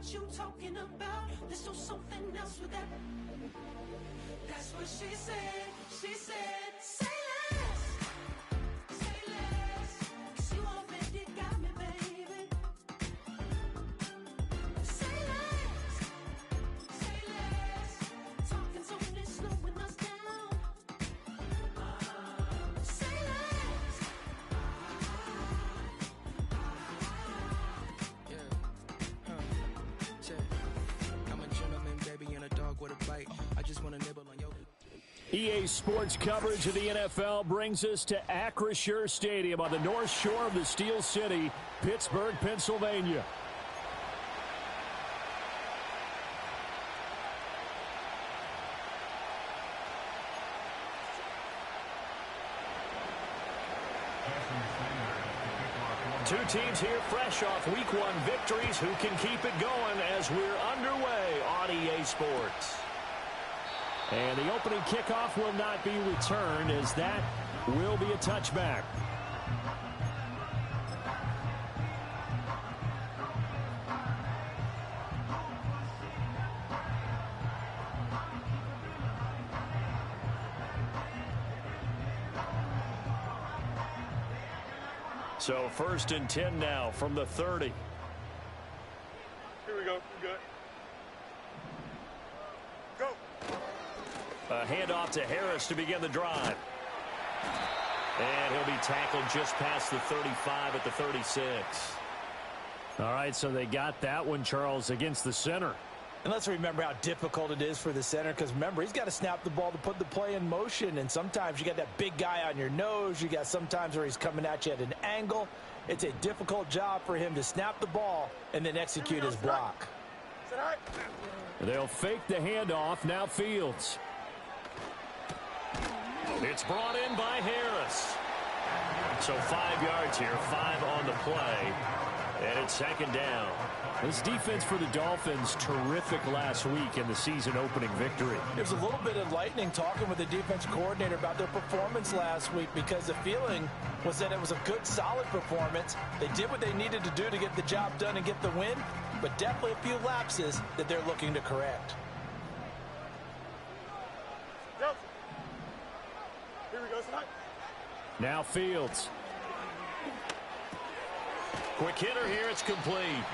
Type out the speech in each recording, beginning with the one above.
what you talking about. Let's do something else with that. That's what she said. She said, say less. Say less. 'Cause you already got me, baby. Say less. Say less. Talking's only slowing us down. Say less. I'm a gentleman, baby, and a dog with a bite. I just want to nibble on your... EA Sports coverage of the NFL brings us to Acrisure Stadium on the north shore of the Steel City, Pittsburgh, Pennsylvania. Two teams here fresh off Week 1 victories. Who can keep it going as we're underway on EA Sports? And the opening kickoff will not be returned, as that will be a touchback. So 1st and 10 now from the 30. Here we go. We're good. Go. A handoff to Harris to begin the drive. And he'll be tackled just past the 35 at the 36. All right, so they got that one, Charles, against the center. And let's remember how difficult it is for the center, because remember, he's got to snap the ball to put the play in motion, and sometimes you got that big guy on your nose. You got sometimes where he's coming at you at an angle. It's a difficult job for him to snap the ball and then execute his block. They'll fake the handoff. Now Fields. It's brought in by Harris. So 5 yards here, 5 on the play. And it's 2nd down. This defense for the Dolphins, terrific last week in the season-opening victory. There's a little bit of lightning talking with the defense coordinator about their performance last week, because the feeling was that it was a good, solid performance. They did what they needed to do to get the job done and get the win, but definitely a few lapses that they're looking to correct. Yep. Here we go tonight. Now Fields. Quick hitter here, it's complete.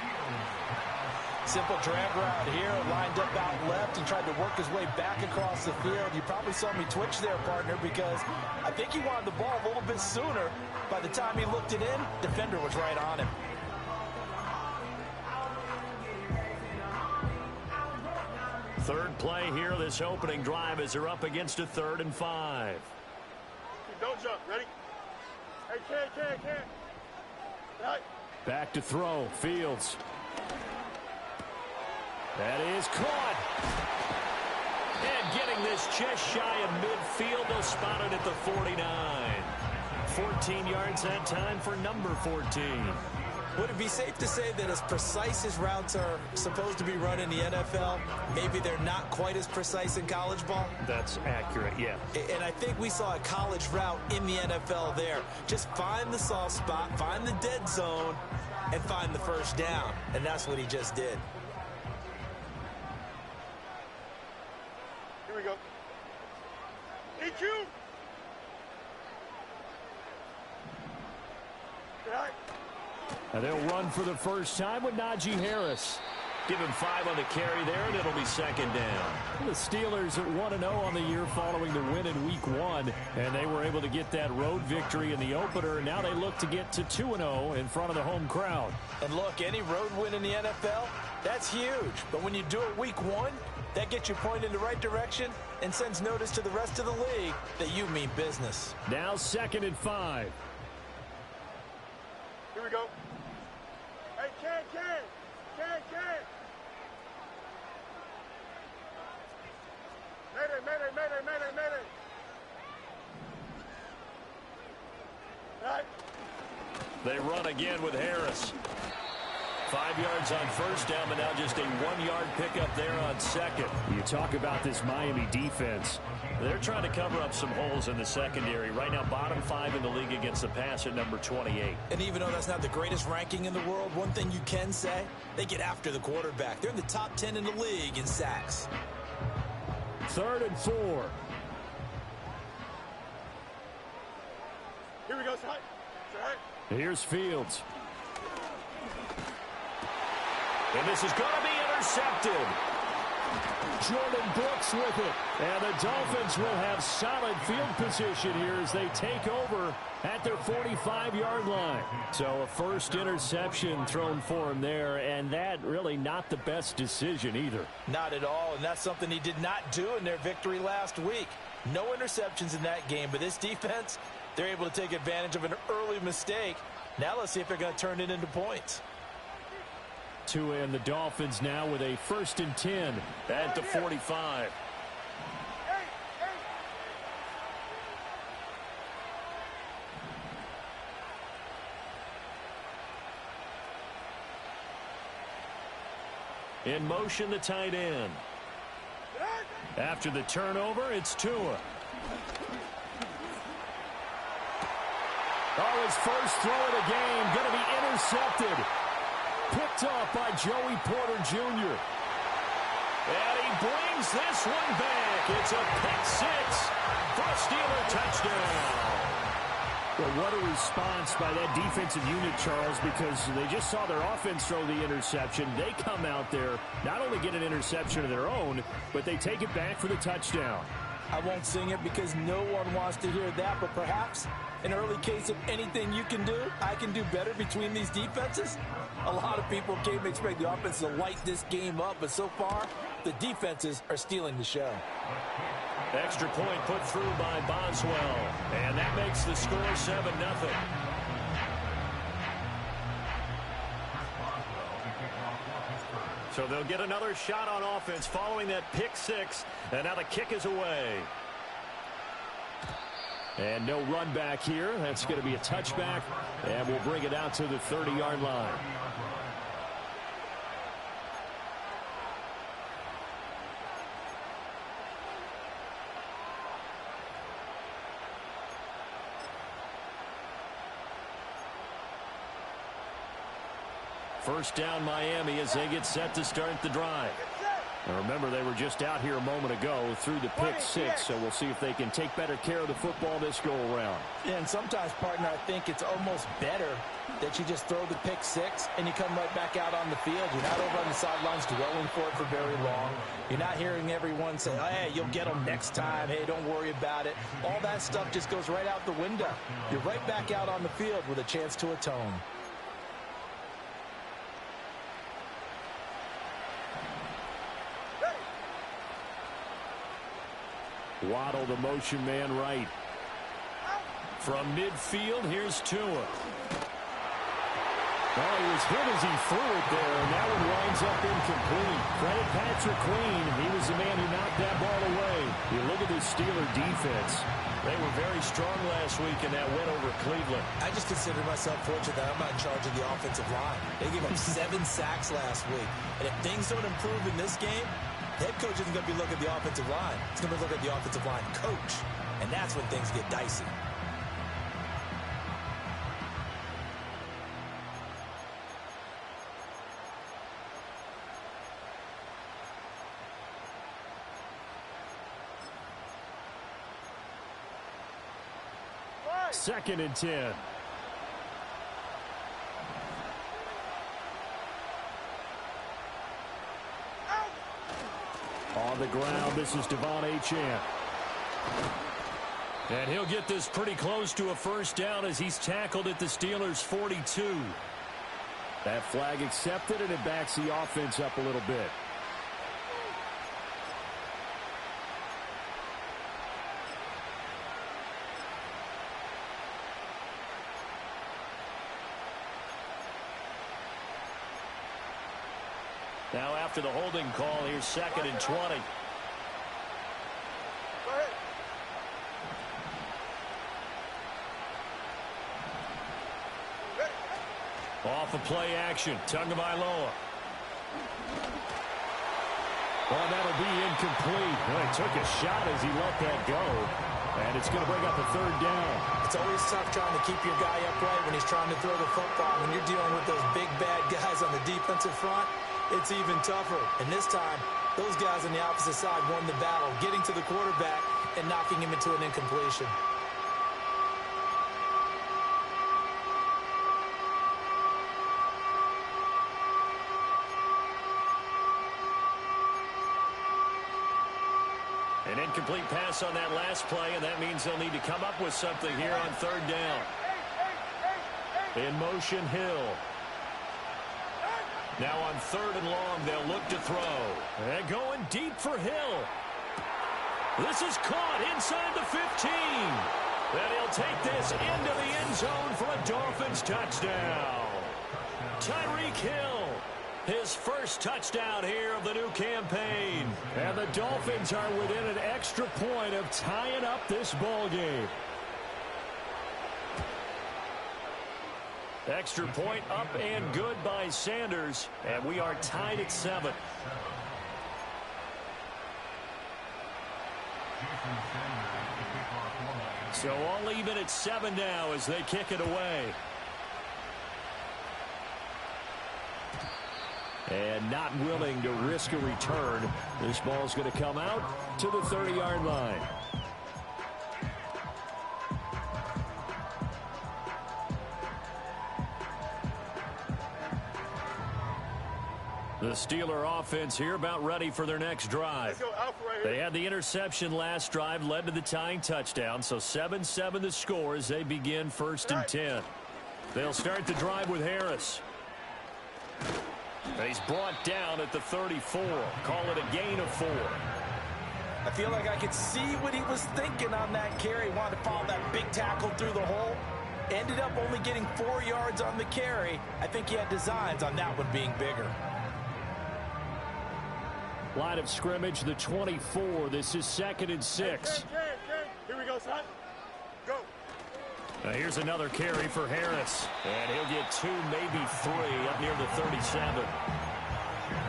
Simple drag route here, lined up out left and tried to work his way back across the field. You probably saw me twitch there, partner, because I think he wanted the ball a little bit sooner. By the time he looked it in, defender was right on him. Third play here, this opening drive, as they're up against a 3rd and 5. Don't jump. Ready? Hey, can't. Right. Back to throw, Fields. That is caught. And getting this just shy of midfield, they'll spot it at the 49. 14 yards that time for number 14. Would it be safe to say that as precise as routes are supposed to be run in the NFL, maybe they're not quite as precise in college ball? That's accurate, yeah. And I think we saw a college route in the NFL there. Just find the soft spot, find the dead zone, and find the first down. And that's what he just did. Here we go. EQ. Right. And they'll run for the first time with Najee Harris. Give him 5 on the carry there, and it'll be 2nd down. The Steelers at 1-0 on the year following the win in Week 1, and they were able to get that road victory in the opener. Now they look to get to 2-0 in front of the home crowd. And look, any road win in the NFL, that's huge. But when you do it Week 1, that gets you pointed in the right direction and sends notice to the rest of the league that you mean business. Now 2nd and 5. Here we go. Hey, can. Mayday. Right. They run again with Harris. 5 yards on first down, but now just a 1-yard pickup there on second. You talk about this Miami defense. They're trying to cover up some holes in the secondary. Right now, bottom 5 in the league against the pass at number 28. And even though that's not the greatest ranking in the world, one thing you can say, they get after the quarterback. They're in the top 10 in the league in sacks. 3rd and 4. Here we go, Sai. Here's Fields. And this is going to be intercepted. Jordan Brooks with it. And the Dolphins will have solid field position here as they take over at their 45-yard line. So a first interception thrown for him there, and that really not the best decision either. Not at all, and that's something he did not do in their victory last week. No interceptions in that game, but this defense, they're able to take advantage of an early mistake. Now let's see if they're going to turn it into points. Tua and the Dolphins now with a 1st and 10 at the 45. In motion, the tight end. After the turnover, it's Tua. Oh, his first throw of the game going to be intercepted. Picked up by Joey Porter Jr. And he brings this one back. It's a pick 6 for a Steeler touchdown. Well, what a response by that defensive unit, Charles, because they just saw their offense throw the interception. They come out there, not only get an interception of their own, but they take it back for the touchdown. I won't sing it because no one wants to hear that, but perhaps an early case of anything you can do, I can do better between these defenses. A lot of people came to expect the offense to light this game up, but so far, the defenses are stealing the show. Extra point put through by Boswell, and that makes the score 7-0. So they'll get another shot on offense following that pick 6, and now the kick is away. And no run back here. That's going to be a touchback, and we'll bring it out to the 30-yard line. First down Miami as they get set to start the drive. Now remember, they were just out here a moment ago through the pick 6, so we'll see if they can take better care of the football this go-around. Yeah, and sometimes, partner, I think it's almost better that you just throw the pick 6 and you come right back out on the field. You're not over on the sidelines dwelling for it for very long. You're not hearing everyone say, hey, you'll get them next time. Hey, don't worry about it. All that stuff just goes right out the window. You're right back out on the field with a chance to atone. Waddle, the motion man right. From midfield, here's Tua. Oh, he was hit as he threw it there, and that one winds up incomplete. Credit Patrick Queen. He was the man who knocked that ball away. You look at this Steeler defense. They were very strong last week in that win over Cleveland. I just consider myself fortunate that I'm not in charge of the offensive line. They gave up 7 sacks last week. And if things don't improve in this game, head coach isn't going to be looking at the offensive line. He's going to look at the offensive line coach. And that's when things get dicey. Second and 10. On the ground, this is Devon Achane. And he'll get this pretty close to a first down as he's tackled at the Steelers' 42. That flag accepted, and it backs the offense up a little bit. Now after the holding call, here's second and 20. Off of play action. Tagovailoa. Well, that'll be incomplete. Well, he took a shot as he let that go. And it's going to bring up a third down. It's always tough trying to keep your guy upright when he's trying to throw the football. When you're dealing with those big, bad guys on the defensive front, it's even tougher. And this time, those guys on the opposite side won the battle, getting to the quarterback and knocking him into an incompletion. An incomplete pass on that last play, and that means they'll need to come up with something here on third down. In motion, Hill. Now on third and long, they'll look to throw. And going deep for Hill. This is caught inside the 15. And he'll take this into the end zone for a Dolphins touchdown. Tyreek Hill. His first touchdown here of the new campaign. And the Dolphins are within an extra point of tying up this ball game. Extra point up and good by Sanders. And we are tied at 7. So all even at 7 now as they kick it away. And not willing to risk a return. This ball's going to come out to the 30-yard line. The Steeler offense here about ready for their next drive. They had the interception last drive, led to the tying touchdown. So 7-7 the score as they begin 1st and 10. They'll start the drive with Harris. He's brought down at the 34. Call it a gain of 4. I feel like I could see what he was thinking on that carry. Wanted to follow that big tackle through the hole. Ended up only getting 4 yards on the carry. I think he had designs on that one being bigger. Line of scrimmage, the 24. This is 2nd and 6. Here we go, son. Go. Now here's another carry for Harris. And he'll get 2, maybe 3 up near the 37.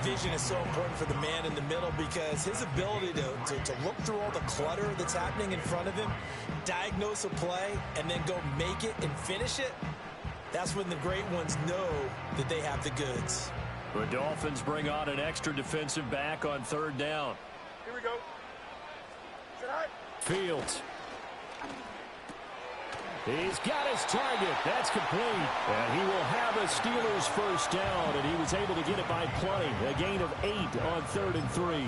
Vision is so important for the man in the middle because his ability to look through all the clutter that's happening in front of him, diagnose a play, and then go make it and finish it, that's when the great ones know that they have the goods. The Dolphins bring on an extra defensive back on 3rd down. Here we go. Fields. He's got his target. That's complete. And he will have a Steelers first down, and he was able to get it by plenty. A gain of 8 on 3rd and 3.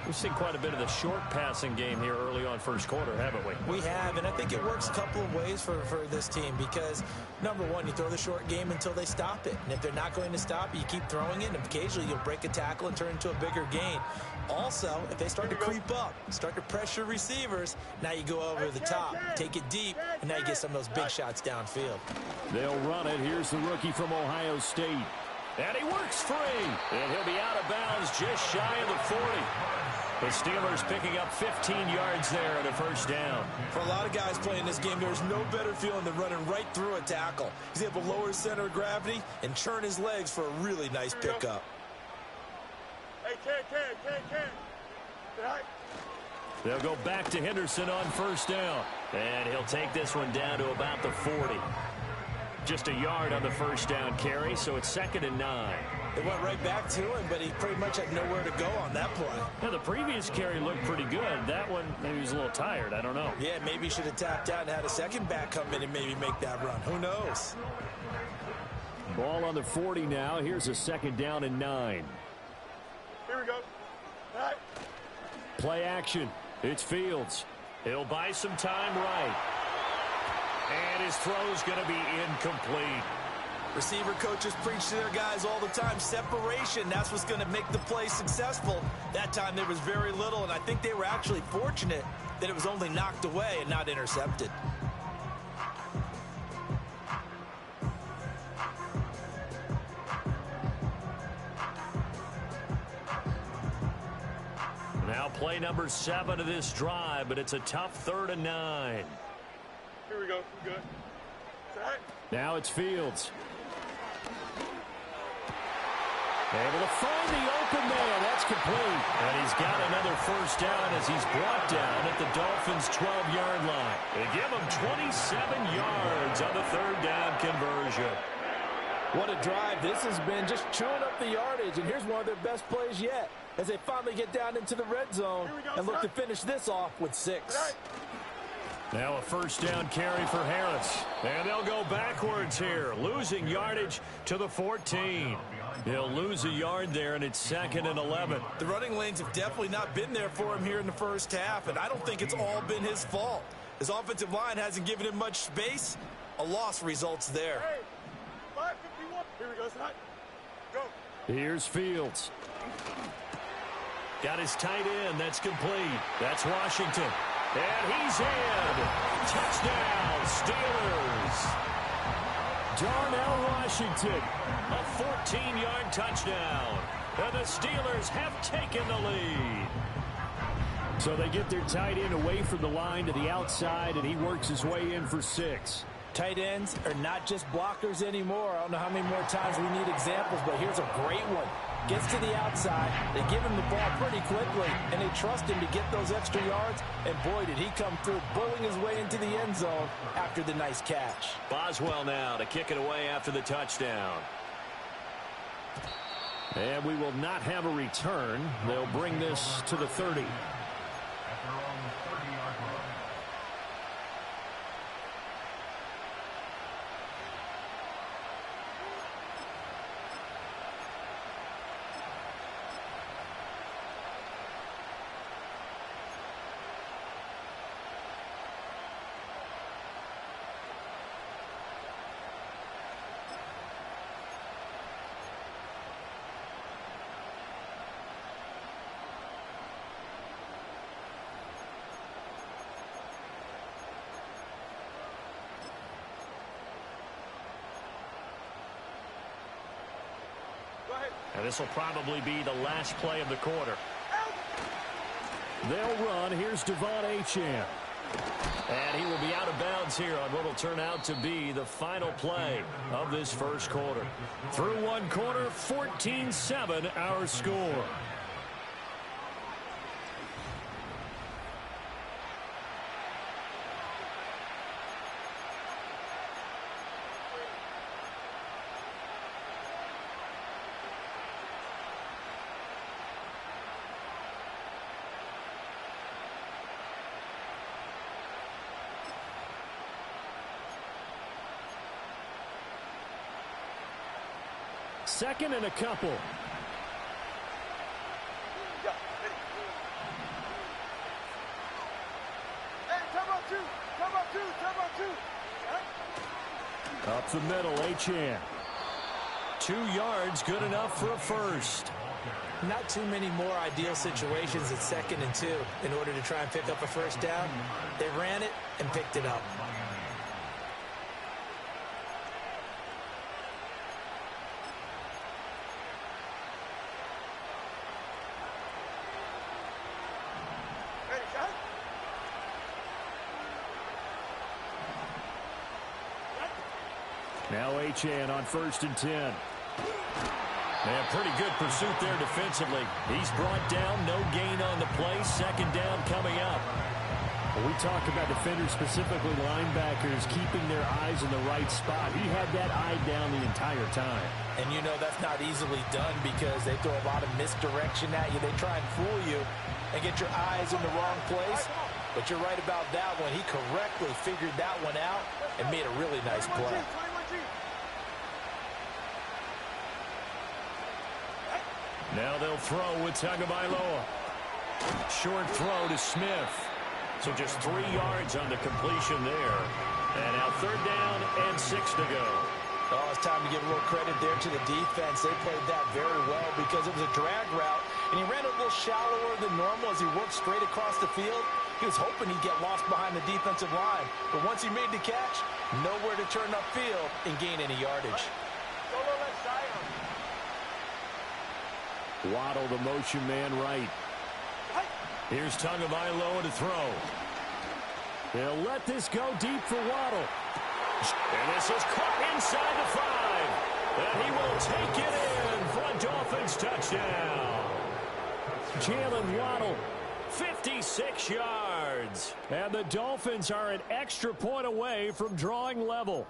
We've seen quite a bit of the short passing game here early on first quarter, haven't we? We have, and I think it works a couple of ways for this team because, number one, you throw the short game until they stop it. And if they're not going to stop it, you keep throwing it, and occasionally you'll break a tackle and turn into a bigger gain. Also, if they start to creep up, start to pressure receivers, now you go over the top, take it deep, and now you get some of those big shots downfield. They'll run it. Here's the rookie from Ohio State. And he works free. And he'll be out of bounds just shy of the 40. The Steelers picking up 15 yards there and a first down. For a lot of guys playing this game, there's no better feeling than running right through a tackle. He's able to lower his center of gravity and churn his legs for a really nice pickup. Hey, Ken. They'll go back to Henderson on first down. And he'll take this one down to about the 40. Just a yard on the first down carry, so it's 2nd and 9. It went right back to him, but he pretty much had nowhere to go on that play. Now, the previous carry looked pretty good. That one, maybe he was a little tired. I don't know. Yeah, maybe he should have tapped out and had a second back come in and maybe make that run. Who knows? Ball on the 40 now. Here's a 2nd down and 9. Here we go. All right. Play action. It's Fields. He'll buy some time right. And his throw's going to be incomplete. Receiver coaches preach to their guys all the time. Separation, that's what's going to make the play successful. That time there was very little, and I think they were actually fortunate that it was only knocked away and not intercepted. Now play number 7 of this drive, but it's a tough 3rd and 9. Here we go. Good. All right. Now it's Fields. Able to find the open man. That's complete. And he's got another first down as he's brought down at the Dolphins' 12-yard line. They give him 27 yards on the third down conversion. What a drive this has been, just chewing up the yardage. And here's one of their best plays yet as they finally get down into the red zone and look to finish this off with 6. Now a first down carry for Harris. And they'll go backwards here, losing yardage to the 14. He'll lose a yard there, and it's 2nd and 11. The running lanes have definitely not been there for him here in the first half, and I don't think it's all been his fault. His offensive line hasn't given him much space. A loss results there. Hey, 5:51. Here we go, son. Go. Here's Fields. Got his tight end. That's complete. That's Washington. And he's in. Touchdown, Steelers. Darnell Washington, a 14-yard touchdown. And the Steelers have taken the lead. So they get their tight end away from the line to the outside, and he works his way in for 6. Tight ends are not just blockers anymore. I don't know how many more times we need examples, but here's a great one. Gets to the outside, they give him the ball pretty quickly, and they trust him to get those extra yards, and boy, did he come through, bowling his way into the end zone after the nice catch. Boswell now to kick it away after the touchdown. And we will not have a return. They'll bring this to the 30. And this will probably be the last play of the quarter. They'll run. Here's Devon Achane. And he will be out of bounds here on what will turn out to be the final play of this first quarter. Through one quarter, 14-7 our score. Second and a couple. Up the middle, Achane. 2 yards, good enough for a first. Not too many more ideal situations at 2nd and 2 in order to try and pick up a first down. They ran it and picked it up. Now Achane on 1st and 10. And pretty good pursuit there defensively. He's brought down, no gain on the play. 2nd down coming up. When we talk about defenders, specifically linebackers, keeping their eyes in the right spot. He had that eye down the entire time. And you know that's not easily done because they throw a lot of misdirection at you. They try and fool you and get your eyes in the wrong place. But you're right about that one. He correctly figured that one out and made a really nice play. Now they'll throw with Tagovailoa. Short throw to Smith. So just 3 yards on the completion there. And now 3rd down and 6 to go. Oh, it's time to give a little credit there to the defense. They played that very well because it was a drag route, and he ran a little shallower than normal as he worked straight across the field. He was hoping he'd get lost behind the defensive line, but once he made the catch, nowhere to turn upfield and gain any yardage. Waddle, the motion man right. Here's Tagovailoa to throw. They'll let this go deep for Waddle. And this is caught inside the 5. And he will take it in for a Dolphins touchdown. Jalen Waddle, 56 yards. And the Dolphins are an extra point away from drawing level.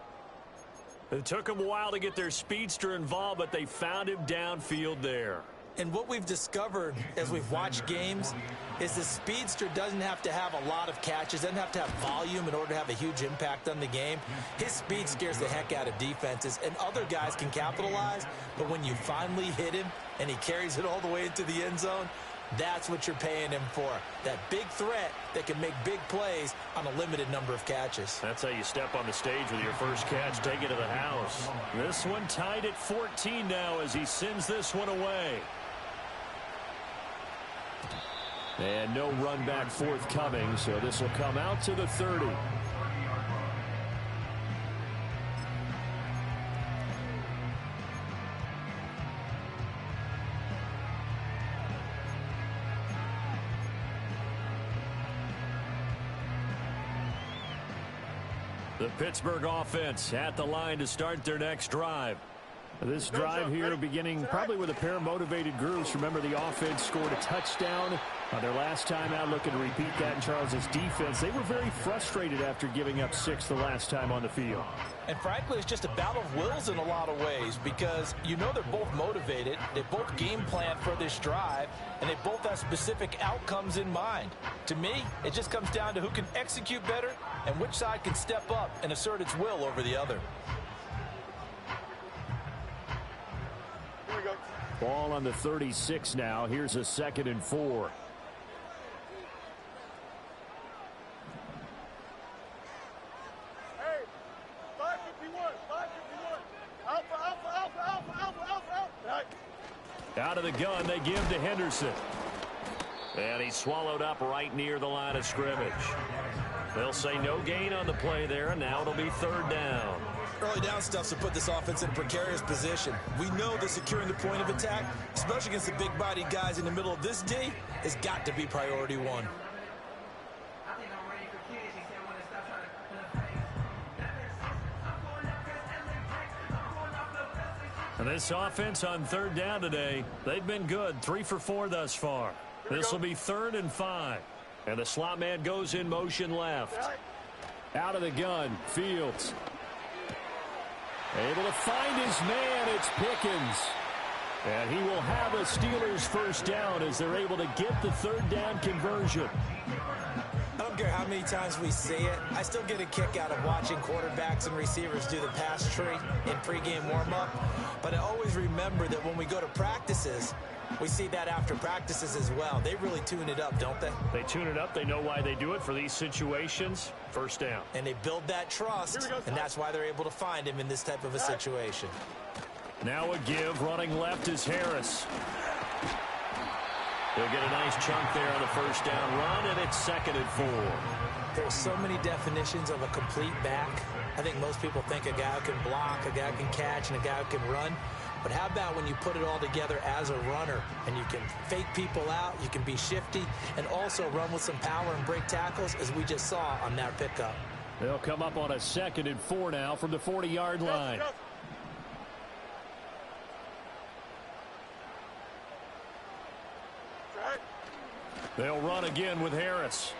It took them a while to get their speedster involved, but they found him downfield there. And what we've discovered as we've watched games is the speedster doesn't have to have a lot of catches, doesn't have to have volume in order to have a huge impact on the game. His speed scares the heck out of defenses, and other guys can capitalize, but when you finally hit him and he carries it all the way into the end zone, that's what you're paying him for. That big threat that can make big plays on a limited number of catches. That's how you step on the stage with your first catch, take it to the house. This one tied at 14 now as he sends this one away. And no run back forthcoming, so this will come out to the 30. The Pittsburgh offense at the line to start their next drive. This drive here beginning probably with a pair of motivated groups. Remember, the offense scored a touchdown on their last time out, looking to repeat that in Charles's defense. They were very frustrated after giving up 6 the last time on the field. And frankly, it's just a battle of wills in a lot of ways because you know they're both motivated, they both game plan for this drive, and they both have specific outcomes in mind. To me, it just comes down to who can execute better and which side can step up and assert its will over the other. Here we go. Ball on the 36 now. Here's a 2nd and 4. Hey, 551, 551. Alpha, alpha, alpha, alpha, alpha, alpha, alpha. Right. Out of the gun, they give to Henderson. And he's swallowed up right near the line of scrimmage. They'll say no gain on the play there, and now it'll be 3rd down. Early down stuffs will put this offense in a precarious position. We know that securing the point of attack, especially against the big-bodied guys in the middle of this D, has got to be priority one. And this offense on 3rd down today, they've been good. 3 for 4 thus far. This will be 3rd and 5. And the slot man goes in motion left. Out of the gun, Fields. Able to find his man, it's Pickens. And he will have a Steelers first down as they're able to get the 3rd down conversion. I don't care how many times we see it. I still get a kick out of watching quarterbacks and receivers do the pass tree in pregame warm-up. But I always remember that when we go to practices, we see that after practices as well. They really tune it up, don't they? They tune it up. They know why they do it for these situations. First down. And they build that trust, and that's why they're able to find him in this type of a situation. Now a give. Running left is Harris. He'll get a nice chunk there on the first down run, and it's 2nd and 4. There's so many definitions of a complete back. I think most people think a guy who can block, a guy who can catch, and a guy who can run. But how about when you put it all together as a runner and you can fake people out, you can be shifty, and also run with some power and break tackles, as we just saw on that pickup. They'll come up on a 2nd and 4 now from the 40-yard line. They'll run again with Harris.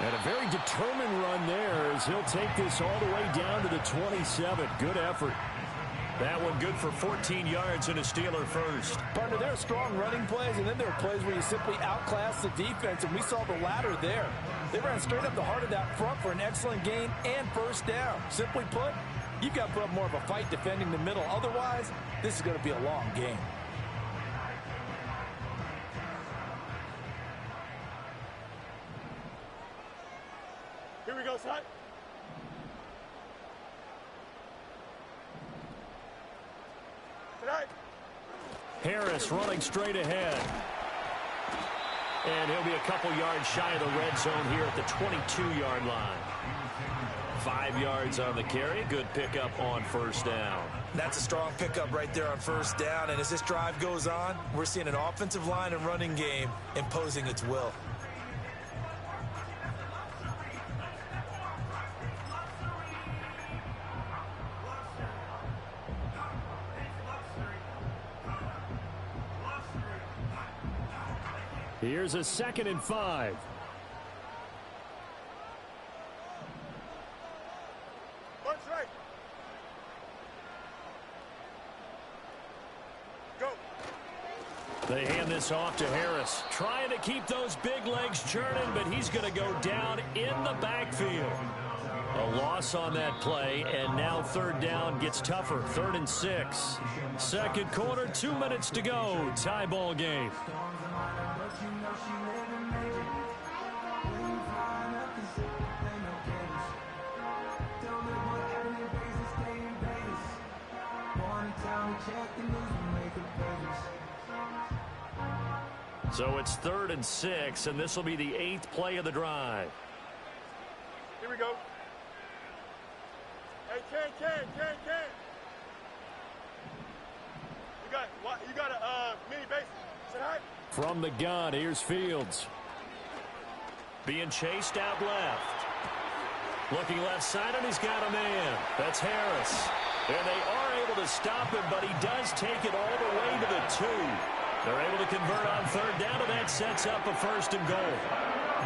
And a very determined run there as he'll take this all the way down to the 27. Good effort. That one good for 14 yards and a Steeler first. Partner, there are strong running plays, and then there are plays where you simply outclass the defense, and we saw the latter there. They ran straight up the heart of that front for an excellent gain and first down. Simply put, you've got to put up more of a fight defending the middle. Otherwise, this is going to be a long game. Here we go, son. Tonight. Harris running straight ahead. And he'll be a couple yards shy of the red zone here at the 22-yard line. 5 yards on the carry. Good pickup on first down. That's a strong pickup right there on first down. And as this drive goes on, we're seeing an offensive line and running game imposing its will. Here's a 2nd and 5. Bunch right. Go. They hand this off to Harris. Trying to keep those big legs churning, but he's going to go down in the backfield. A loss on that play, and now 3rd down gets tougher. 3rd and 6. 2nd quarter, 2 minutes to go. Tie ball game. So it's 3rd and 6, and this will be the 8th play of the drive. Here we go. Hey, Ken. You got a mini base. Say hi. From the gun, here's Fields. Being chased out left. Looking left side, and he's got a man. That's Harris. And they are able to stop him, but he does take it all the way to the 2. They're able to convert on 3rd down, and that sets up a 1st and goal.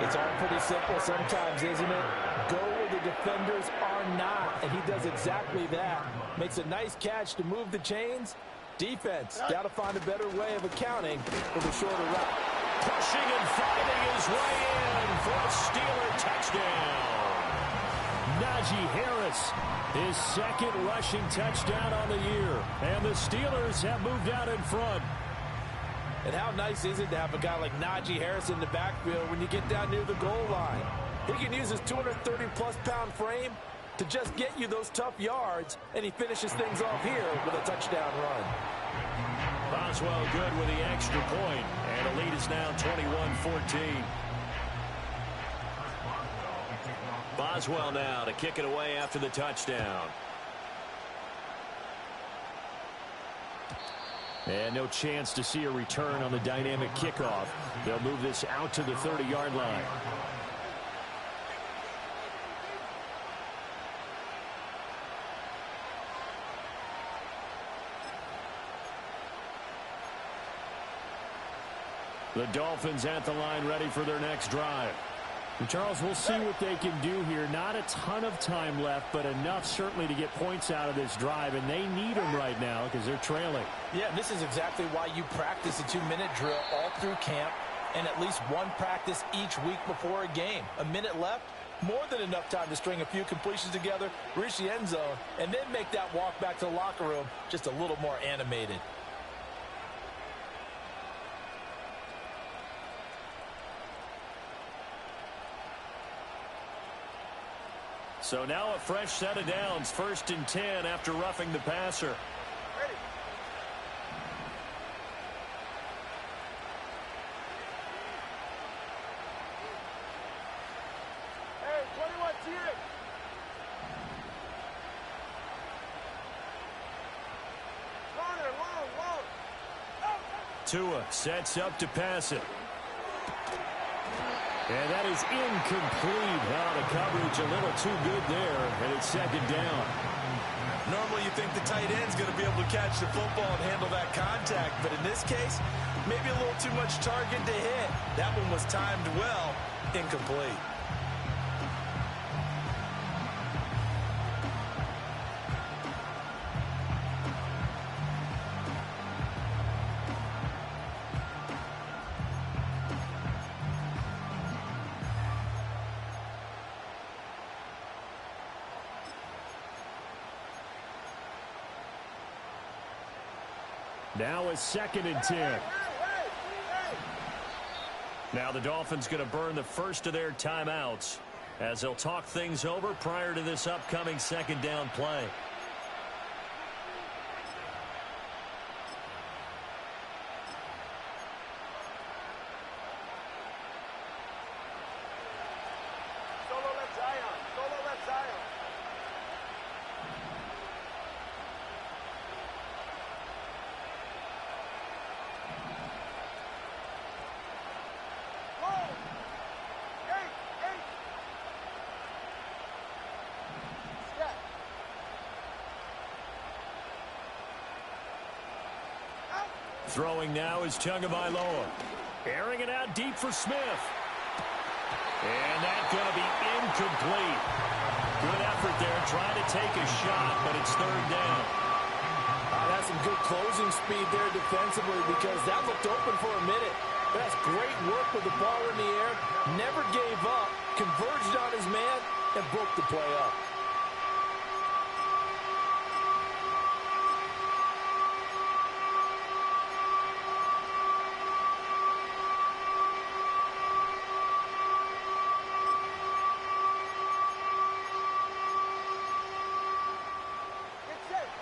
It's all pretty simple sometimes, isn't it? Go where the defenders are not, and he does exactly that. Makes a nice catch to move the chains. Defense, got to find a better way of accounting for the shorter route. Pushing and fighting his way in for a Steeler touchdown. Najee Harris, his 2nd rushing touchdown on the year. And the Steelers have moved out in front. And how nice is it to have a guy like Najee Harris in the backfield when you get down near the goal line? He can use his 230-plus pound frame to just get you those tough yards, and he finishes things off here with a touchdown run. Boswell good with the extra point, and the lead is now 21-14. Boswell now to kick it away after the touchdown. And no chance to see a return on the dynamic kickoff. They'll move this out to the 30-yard line. The Dolphins at the line ready for their next drive. And Charles, we'll see what they can do here. Not a ton of time left, but enough certainly to get points out of this drive, and they need them right now because they're trailing. Yeah, this is exactly why you practice a 2-minute drill all through camp and at least one practice each week before a game. A minute left, more than enough time to string a few completions together, reach the end zone, and then make that walk back to the locker room just a little more animated. So now a fresh set of downs, 1st and 10 after roughing the passer. Ready. Hey, 21 TA. Long. Tua sets up to pass it. And that is incomplete. The coverage a little too good there, and it's 2nd down. Normally you think the tight end's going to be able to catch the football and handle that contact, but in this case, maybe a little too much target to hit. That one was timed well, incomplete. Now a 2nd and 10. Now the Dolphins going to burn the first of their timeouts as they'll talk things over prior to this upcoming 2nd down play. Solo left Zion. Throwing now is Tagovailoa. Airing it out deep for Smith. And that's going to be incomplete. Good effort there trying to take a shot, but it's third down. That's some good closing speed there defensively because that looked open for a minute. That's great work with the ball in the air. Never gave up. Converged on his man and broke the play up.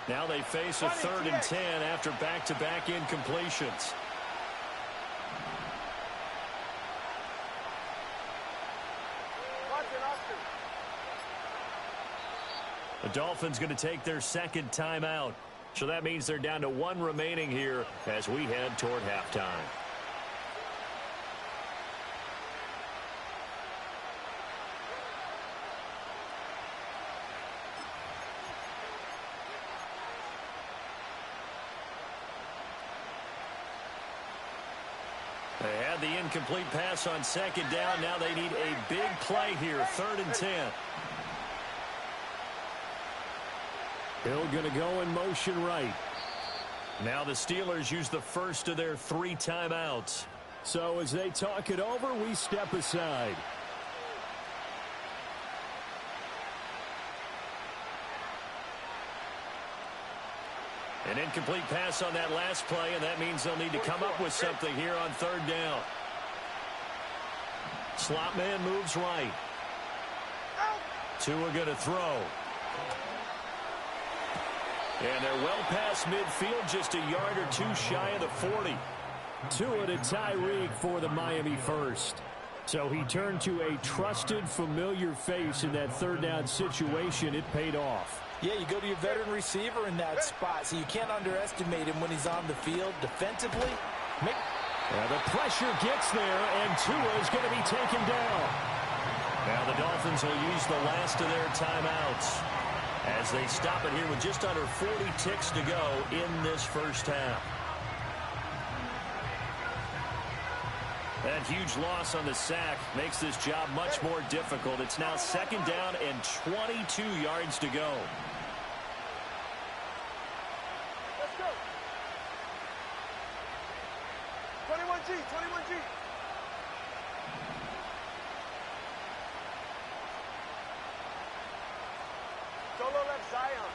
Now they face a 3rd and 10 after back-to-back incompletions. The Dolphins going to take their second timeout. So that means they're down to 1 remaining here as we head toward halftime. They had the incomplete pass on second down. Now they need a big play here, 3rd and 10. Hill going to go in motion right. Now the Steelers use the first of their 3 timeouts. So as they talk it over, we step aside. An incomplete pass on that last play, and that means they'll need to come up with something here on 3rd down. Slot man moves right. Tua going to throw. And they're well past midfield, just a yard or 2 shy of the 40. Tua to Tyreek for the Miami first. So he turned to a trusted, familiar face in that 3rd down situation. It paid off. Yeah, you go to your veteran receiver in that spot, so you can't underestimate him when he's on the field defensively. The pressure gets there, and Tua is going to be taken down. Now the Dolphins will use the last of their timeouts as they stop it here with just under 40 ticks to go in this first half. That huge loss on the sack makes this job much more difficult. It's now 2nd down and 22 yards to go. Let's go. 21G, 21G. Solo left Zion.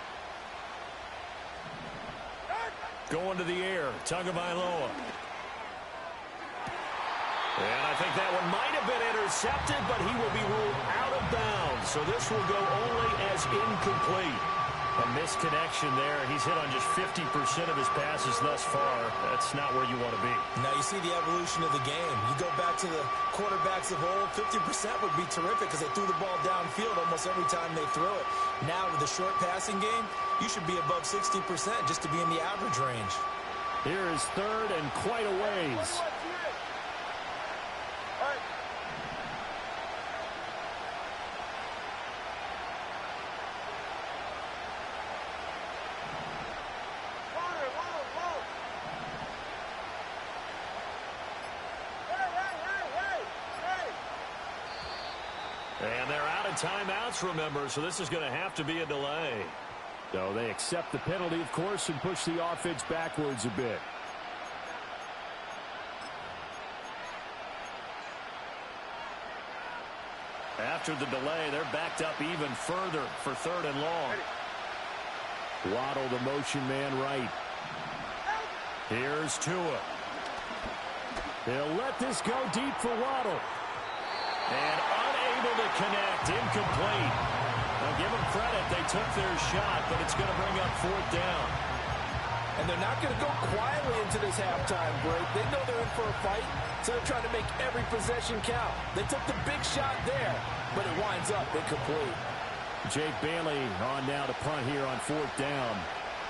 Going to the air, Tagovailoa. And I think that one might have been intercepted, but he will be ruled out of bounds. So this will go only as incomplete. A misconnection there. He's hit on just 50% of his passes thus far. That's not where you want to be. Now you see the evolution of the game. You go back to the quarterbacks of old, 50% would be terrific because they threw the ball downfield almost every time they throw it. Now with the short passing game, you should be above 60% just to be in the average range. Here is 3rd and quite a ways. And they're out of timeouts, remember, so this is going to have to be a delay. So they accept the penalty, of course, and push the offense backwards a bit. After the delay, they're backed up even further for 3rd and long. Waddle, the motion man, right. Here's Tua. They'll let this go deep for Waddle. And unable to connect, incomplete. Now give them credit, they took their shot, but it's going to bring up 4th down. And they're not going to go quietly into this halftime break. They know they're in for a fight, so they're trying to make every possession count. They took the big shot there, but it winds up incomplete. Jake Bailey on now to punt here on 4th down.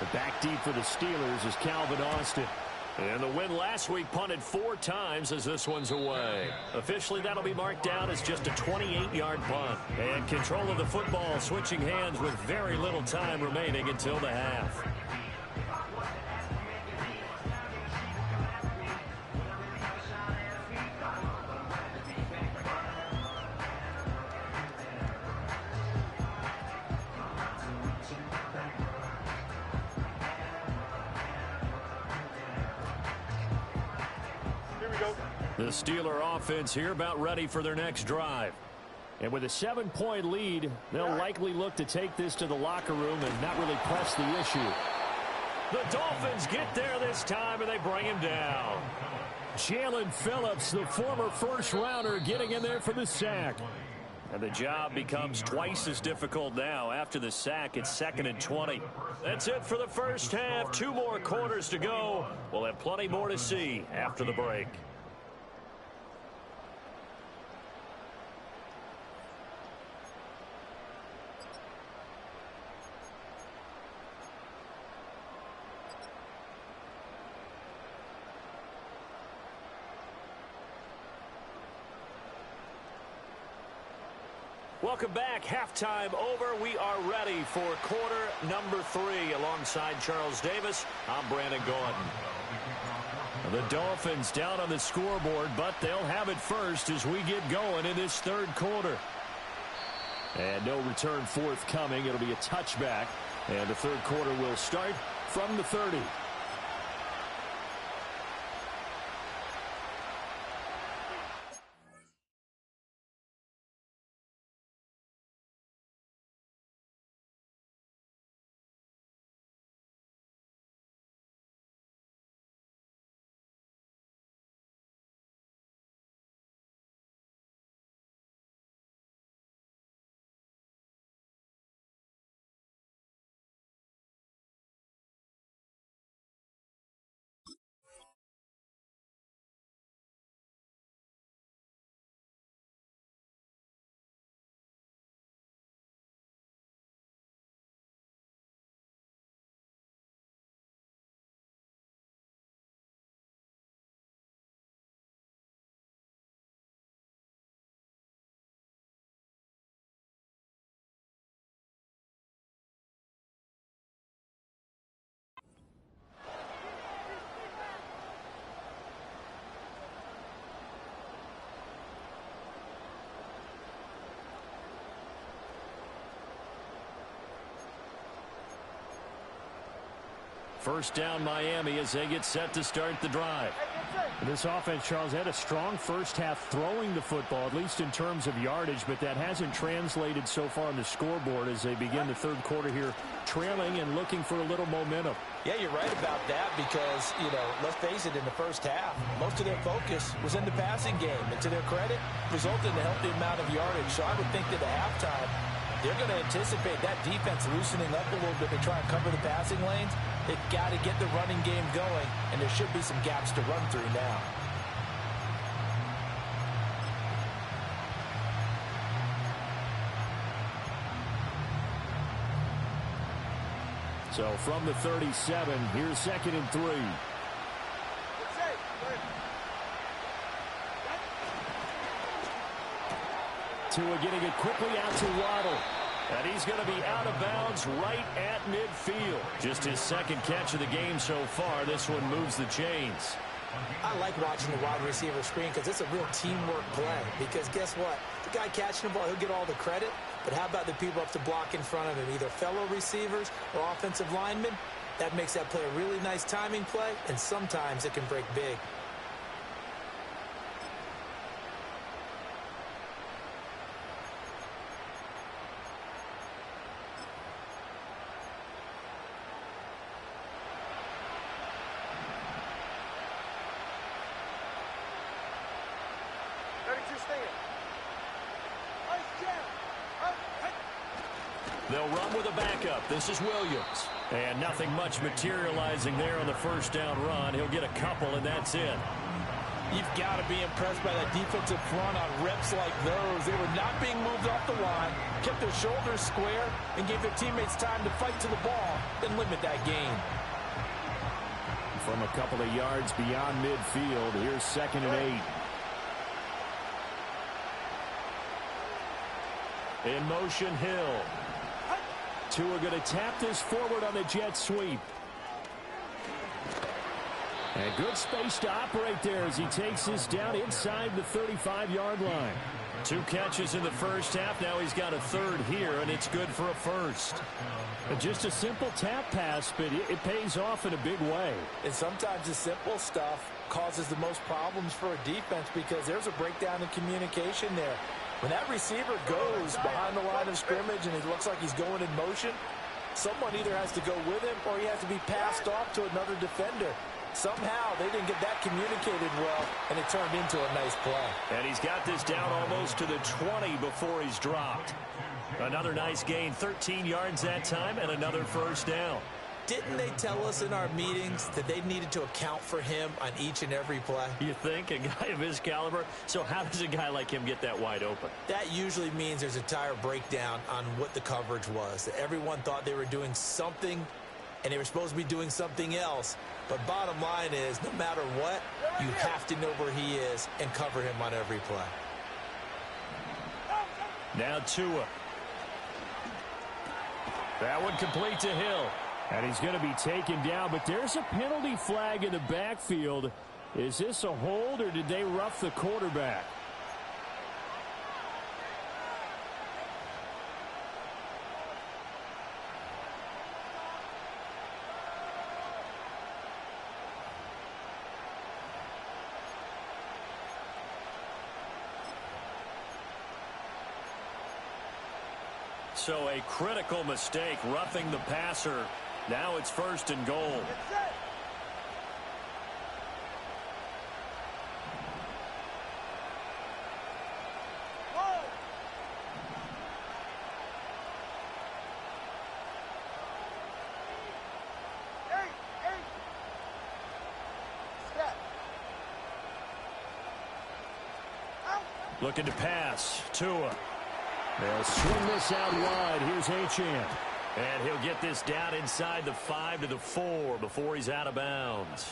The back deep for the Steelers is Calvin Austin. And the win last week punted 4 times as this one's away. Officially, that'll be marked down as just a 28-yard punt. And control of the football switching hands with very little time remaining until the half. The Steeler offense here about ready for their next drive. And with a 7-point lead, they'll likely look to take this to the locker room and not really press the issue. The Dolphins get there this time, and they bring him down. Jalen Phillips, the former first-rounder, getting in there for the sack. And the job becomes twice as difficult now. After the sack, it's 2nd and 20. That's it for the first half. 2 more quarters to go. We'll have plenty more to see after the break. Welcome back. Halftime over. We are ready for quarter number 3. Alongside Charles Davis, I'm Brandon Gordon. The Dolphins down on the scoreboard, but they'll have it first as we get going in this third quarter. And no return forthcoming. It'll be a touchback. And the third quarter will start from the 30. First down Miami as they get set to start the drive. This offense, Charles, had a strong first half throwing the football, at least in terms of yardage, but that hasn't translated so far on the scoreboard as they begin the third quarter here, trailing and looking for a little momentum. Yeah, you're right about that because, let's face it, in the first half, most of their focus was in the passing game. And to their credit, resulted in a healthy amount of yardage. So I would think that at halftime, they're going to anticipate that defense loosening up a little bit to try and cover the passing lanes. They've got to get the running game going, and there should be some gaps to run through now. So from the 37, here's 2nd and 3. Tua getting it quickly out to Waddle. And he's going to be out of bounds right at midfield. Just his second catch of the game so far. This one moves the chains. I like watching the wide receiver screen because it's a real teamwork play. Because guess what? The guy catching the ball, he'll get all the credit. But how about the people up to block in front of him? Either fellow receivers or offensive linemen. That makes that play a really nice timing play. And sometimes it can break big. They'll run with a backup. This is Williams. And nothing much materializing there on the first down run. He'll get a couple, and that's it. You've got to be impressed by that defensive front on reps like those. They were not being moved off the line, kept their shoulders square, and gave their teammates time to fight to the ball, then limit that gain. From a couple of yards beyond midfield, here's 2nd and 8. In motion, Hill. Tua going to tap this forward on the jet sweep. And good space to operate there as he takes this down inside the 35-yard line. 2 catches in the first half. Now he's got a third here, and it's good for a first. Just a simple tap pass, but it pays off in a big way. And sometimes the simple stuff causes the most problems for a defense because there's a breakdown in communication there. When that receiver goes behind the line of scrimmage and it looks like he's going in motion, someone either has to go with him or he has to be passed off to another defender. Somehow they didn't get that communicated well, and it turned into a nice play. And he's got this down almost to the 20 before he's dropped. Another nice gain, 13 yards that time, and another first down. Didn't they tell us in our meetings that they needed to account for him on each and every play? You think? A guy of his caliber? So how does a guy like him get that wide open? That usually means there's a tire breakdown on what the coverage was. That everyone thought they were doing something, and they were supposed to be doing something else. But bottom line is, no matter what, you have to know where he is and cover him on every play. Now Tua. That one complete to Hill. And he's going to be taken down, but there's a penalty flag in the backfield. Is this a hold, or did they rough the quarterback? So a critical mistake, roughing the passer. Now it's 1st and goal. Looking to pass. Tua. They'll swing this out wide. Here's Achane. And he'll get this down inside the 5 to the 4 before he's out of bounds.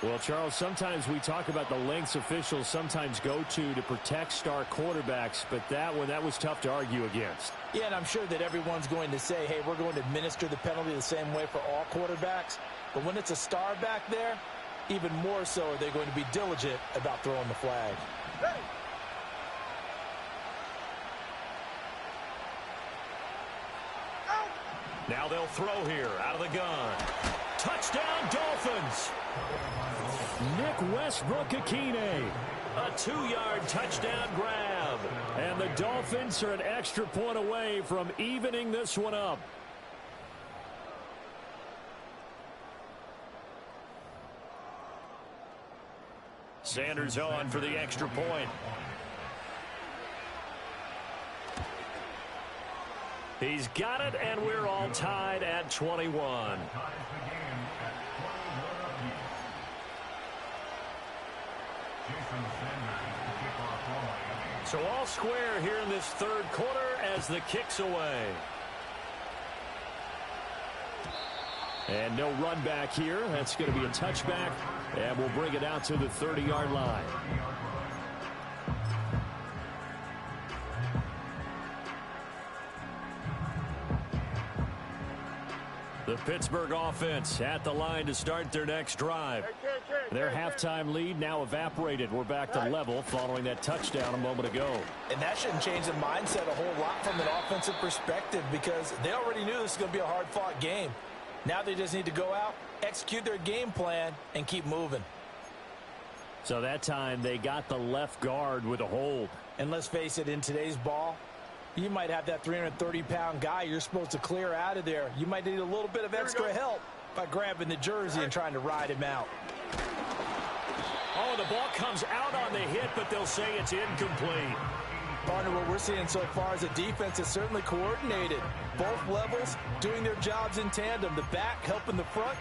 Well, Charles, sometimes we talk about the lengths officials sometimes go to protect star quarterbacks, but that was tough to argue against. Yeah, and I'm sure that everyone's going to say, hey, we're going to administer the penalty the same way for all quarterbacks. But when it's a star back there, even more so are they going to be diligent about throwing the flag. Ready. Now they'll throw here out of the gun. Touchdown, Dolphins. Nick Westbrook-Akine. A 2-yard touchdown grab. And the Dolphins are an extra point away from evening this one up. Sanders on for the extra point. He's got it, and we're all tied at 21. So all square here in this third quarter as the kick's away. And no run back here. That's going to be a touchback, and we'll bring it out to the 30-yard line. The Pittsburgh offense at the line to start their next drive. Their halftime lead now evaporated. We're back to level following that touchdown a moment ago. And that shouldn't change the mindset a whole lot from an offensive perspective because they already knew this was going to be a hard-fought game. Now they just need to go out, execute their game plan, and keep moving. So that time they got the left guard with a hold. And let's face it, in today's ball, you might have that 330-pound guy you're supposed to clear out of there. You might need a little bit of extra help by grabbing the jersey and trying to ride him out. Oh, the ball comes out on the hit, but they'll say it's incomplete. Partner, what we're seeing so far is a defense that's certainly coordinated. Both levels doing their jobs in tandem. The back helping the front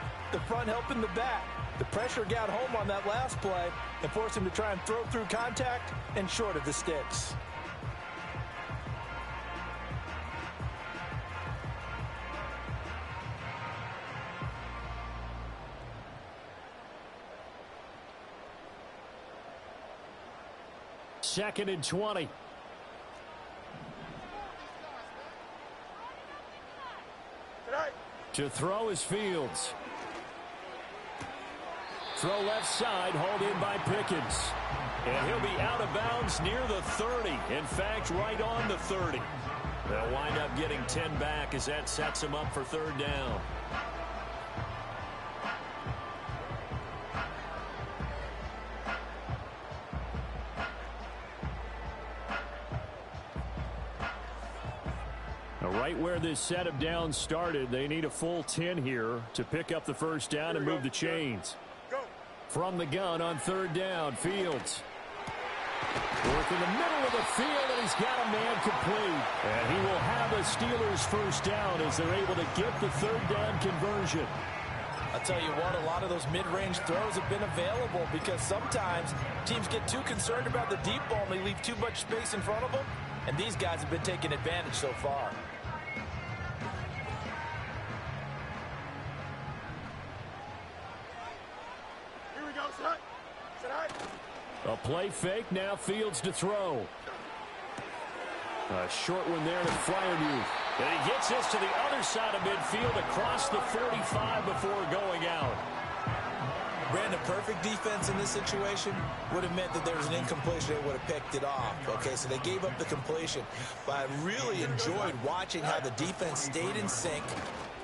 helping the back. The pressure got home on that last play and forced him to try and throw through contact and short of the sticks. Second and 20. To throw is Fields. Throw left side, hauled in by Pickens. And he'll be out of bounds near the 30. In fact, right on the 30. They'll wind up getting 10 back as that sets him up for third down. where this set of downs started. They need a full 10 here to pick up the first down and move the chains. From the gun on third down, Fields. Work in the middle of the field, and he's got a man complete. And he will have a Steelers first down as they're able to get the third down conversion. I'll tell you what, a lot of those mid-range throws have been available because sometimes teams get too concerned about the deep ball and they leave too much space in front of them. And these guys have been taking advantage so far. Here we go, set. A play fake, now Fields to throw. A short one there to Freiermuth. And he gets this to the other side of midfield across the 45 before going out. Brandon, perfect defense in this situation would have meant that there was an incompletion. They would have picked it off. Okay, so they gave up the completion. But I really enjoyed watching how the defense stayed in sync,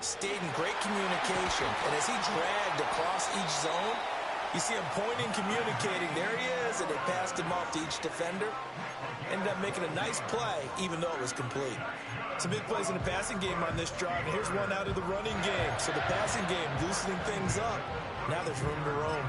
stayed in great communication. And as he dragged across each zone, you see him pointing, communicating. There he is, and they passed him off to each defender. Ended up making a nice play, even though it was complete. Some big plays in the passing game on this drive, and here's one out of the running game. So the passing game loosening things up. Now there's room to roam.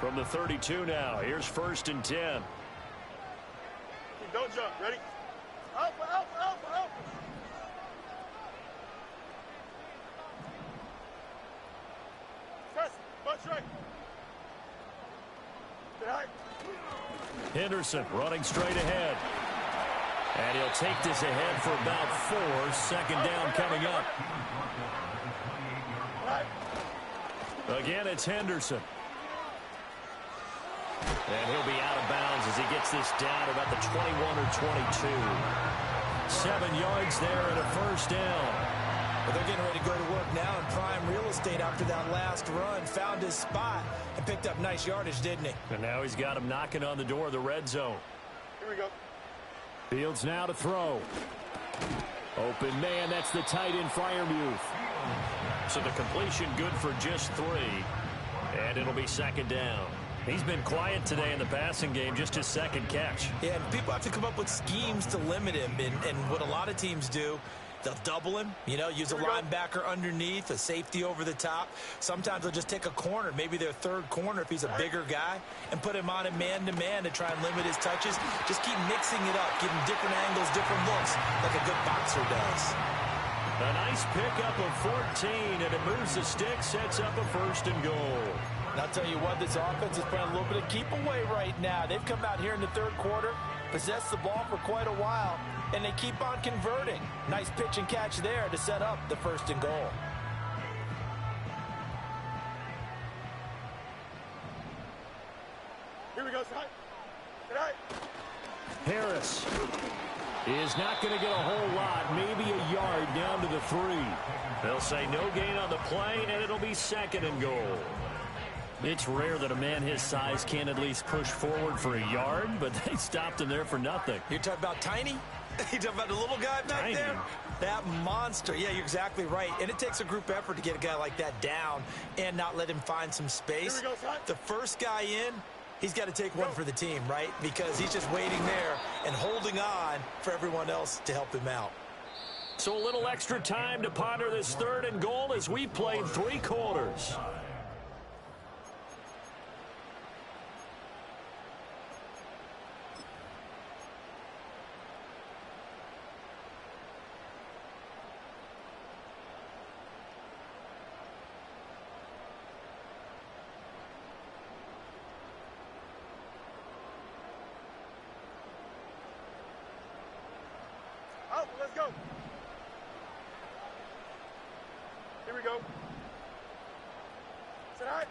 From the 32 now, here's 1st and 10. Don't jump. Ready? Alpha, alpha, alpha, alpha. Press. Bunch right. Get high. Henderson running straight ahead. And he'll take this ahead for about 4. 2nd down coming up. Again, it's Henderson. And he'll be out of bounds as he gets this down about the 21 or 22. 7 yards there and a first down. But they're getting ready to go to work now in prime real estate after that last run. Found his spot and picked up nice yardage, didn't he? And now he's got him knocking on the door of the red zone. Here we go. Fields now to throw. Open man, that's the tight end Freiermuth. So the completion good for just 3. And it'll be 2nd down. He's been quiet today in the passing game, just his 2nd catch. Yeah, and people have to come up with schemes to limit him. And what a lot of teams do, they'll double him, you know, use a linebacker underneath, a safety over the top. Sometimes they'll just take a corner, maybe their 3rd corner if he's a bigger guy, and put him on a man-to-man to try and limit his touches. Just keep mixing it up, give him different angles, different looks, like a good boxer does. A nice pickup of 14, and it moves the stick, sets up a 1st and goal. And I'll tell you what, this offense is playing a little bit of keep away right now. They've come out here in the 3rd quarter, possessed the ball for quite a while, and they keep on converting. Nice pitch and catch there to set up the 1st and goal. Here we go, side. Get high. Harris is not going to get a whole lot, maybe a yard down to the 3. They'll say no gain on the play, and it'll be 2nd and goal. It's rare that a man his size can at least push forward for a yard, but they stopped him there for nothing. You're talking about tiny? You're talking about the little guy back there? That monster. Yeah, you're exactly right. And it takes a group effort to get a guy like that down and not let him find some space. Here we go, son. The first guy in, he's got to take one for the team, right? Because he's just waiting there and holding on for everyone else to help him out. So a little extra time to ponder this 3rd and goal as we played 3 quarters. Alpha, let's go. Here we go. Sit high.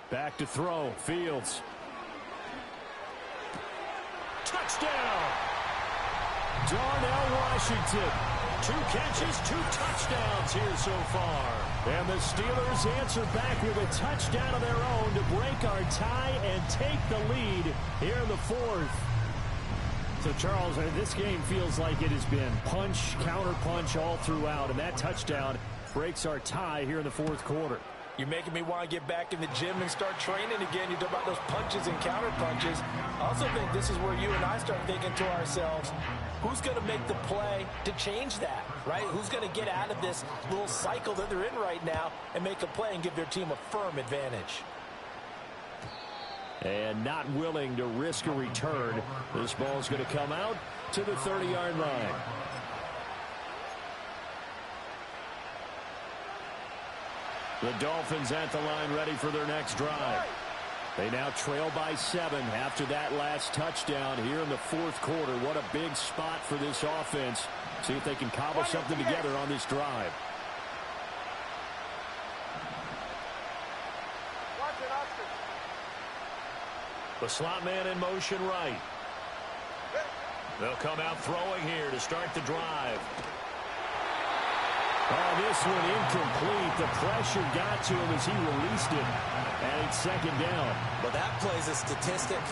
Back to throw. Fields. Touchdown! Darnell Washington. 2 catches, 2 touchdowns here so far. And the Steelers answer back with a touchdown of their own to break our tie and take the lead here in the 4th. So, Charles, this game feels like it has been punch, counter punch all throughout, and that touchdown breaks our tie here in the 4th quarter. You're making me want to get back in the gym and start training again. You talk about those punches and counter punches. I also think this is where you and I start thinking to ourselves, who's going to make the play to change that, right? Who's going to get out of this little cycle that they're in right now and make a play and give their team a firm advantage? And not willing to risk a return. This ball's going to come out to the 30-yard line. The Dolphins at the line ready for their next drive. They now trail by 7 after that last touchdown here in the fourth quarter. What a big spot for this offense. See if they can cobble something together on this drive. The slot man in motion right. They'll come out throwing here to start the drive. Oh, this one incomplete. The pressure got to him as he released it. And it's second down. Well, that plays a statistic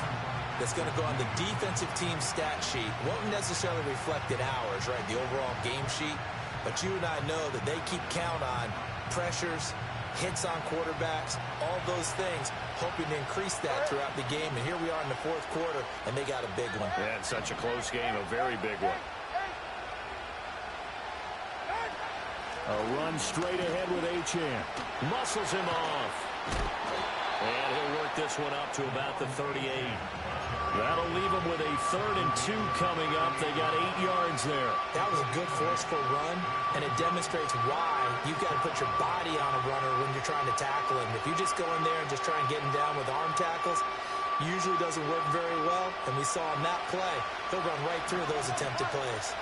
that's going to go on the defensive team stat sheet. Won't necessarily reflect in ours, right, the overall game sheet. But you and I know that they keep count on pressures, hits on quarterbacks, all those things, hoping to increase that throughout the game. And here we are in the fourth quarter, and they got a big one. Yeah, it's such a close game, a very big one. A run straight ahead with Achane. Muscles him off. And he'll work this one up to about the 38. That'll leave him with a 3rd and 2 coming up. They got 8 yards there. That was a good forceful run, and it demonstrates why you've got to put your body on a runner when you're trying to tackle him. If you just go in there and just try and get him down with arm tackles, usually doesn't work very well. And we saw on that play, he'll run right through those attempted plays.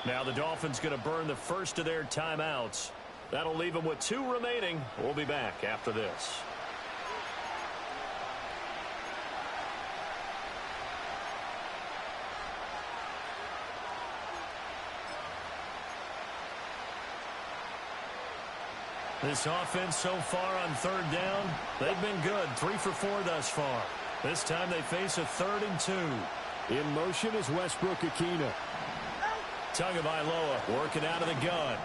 Now the Dolphins going to burn the first of their timeouts. That'll leave them with 2 remaining. We'll be back after this. This offense so far on 3rd down, they've been good. 3 for 4 thus far. This time they face a 3rd and 2. In motion is Westbrook-Ikhine. Tagovailoa working out of the gun.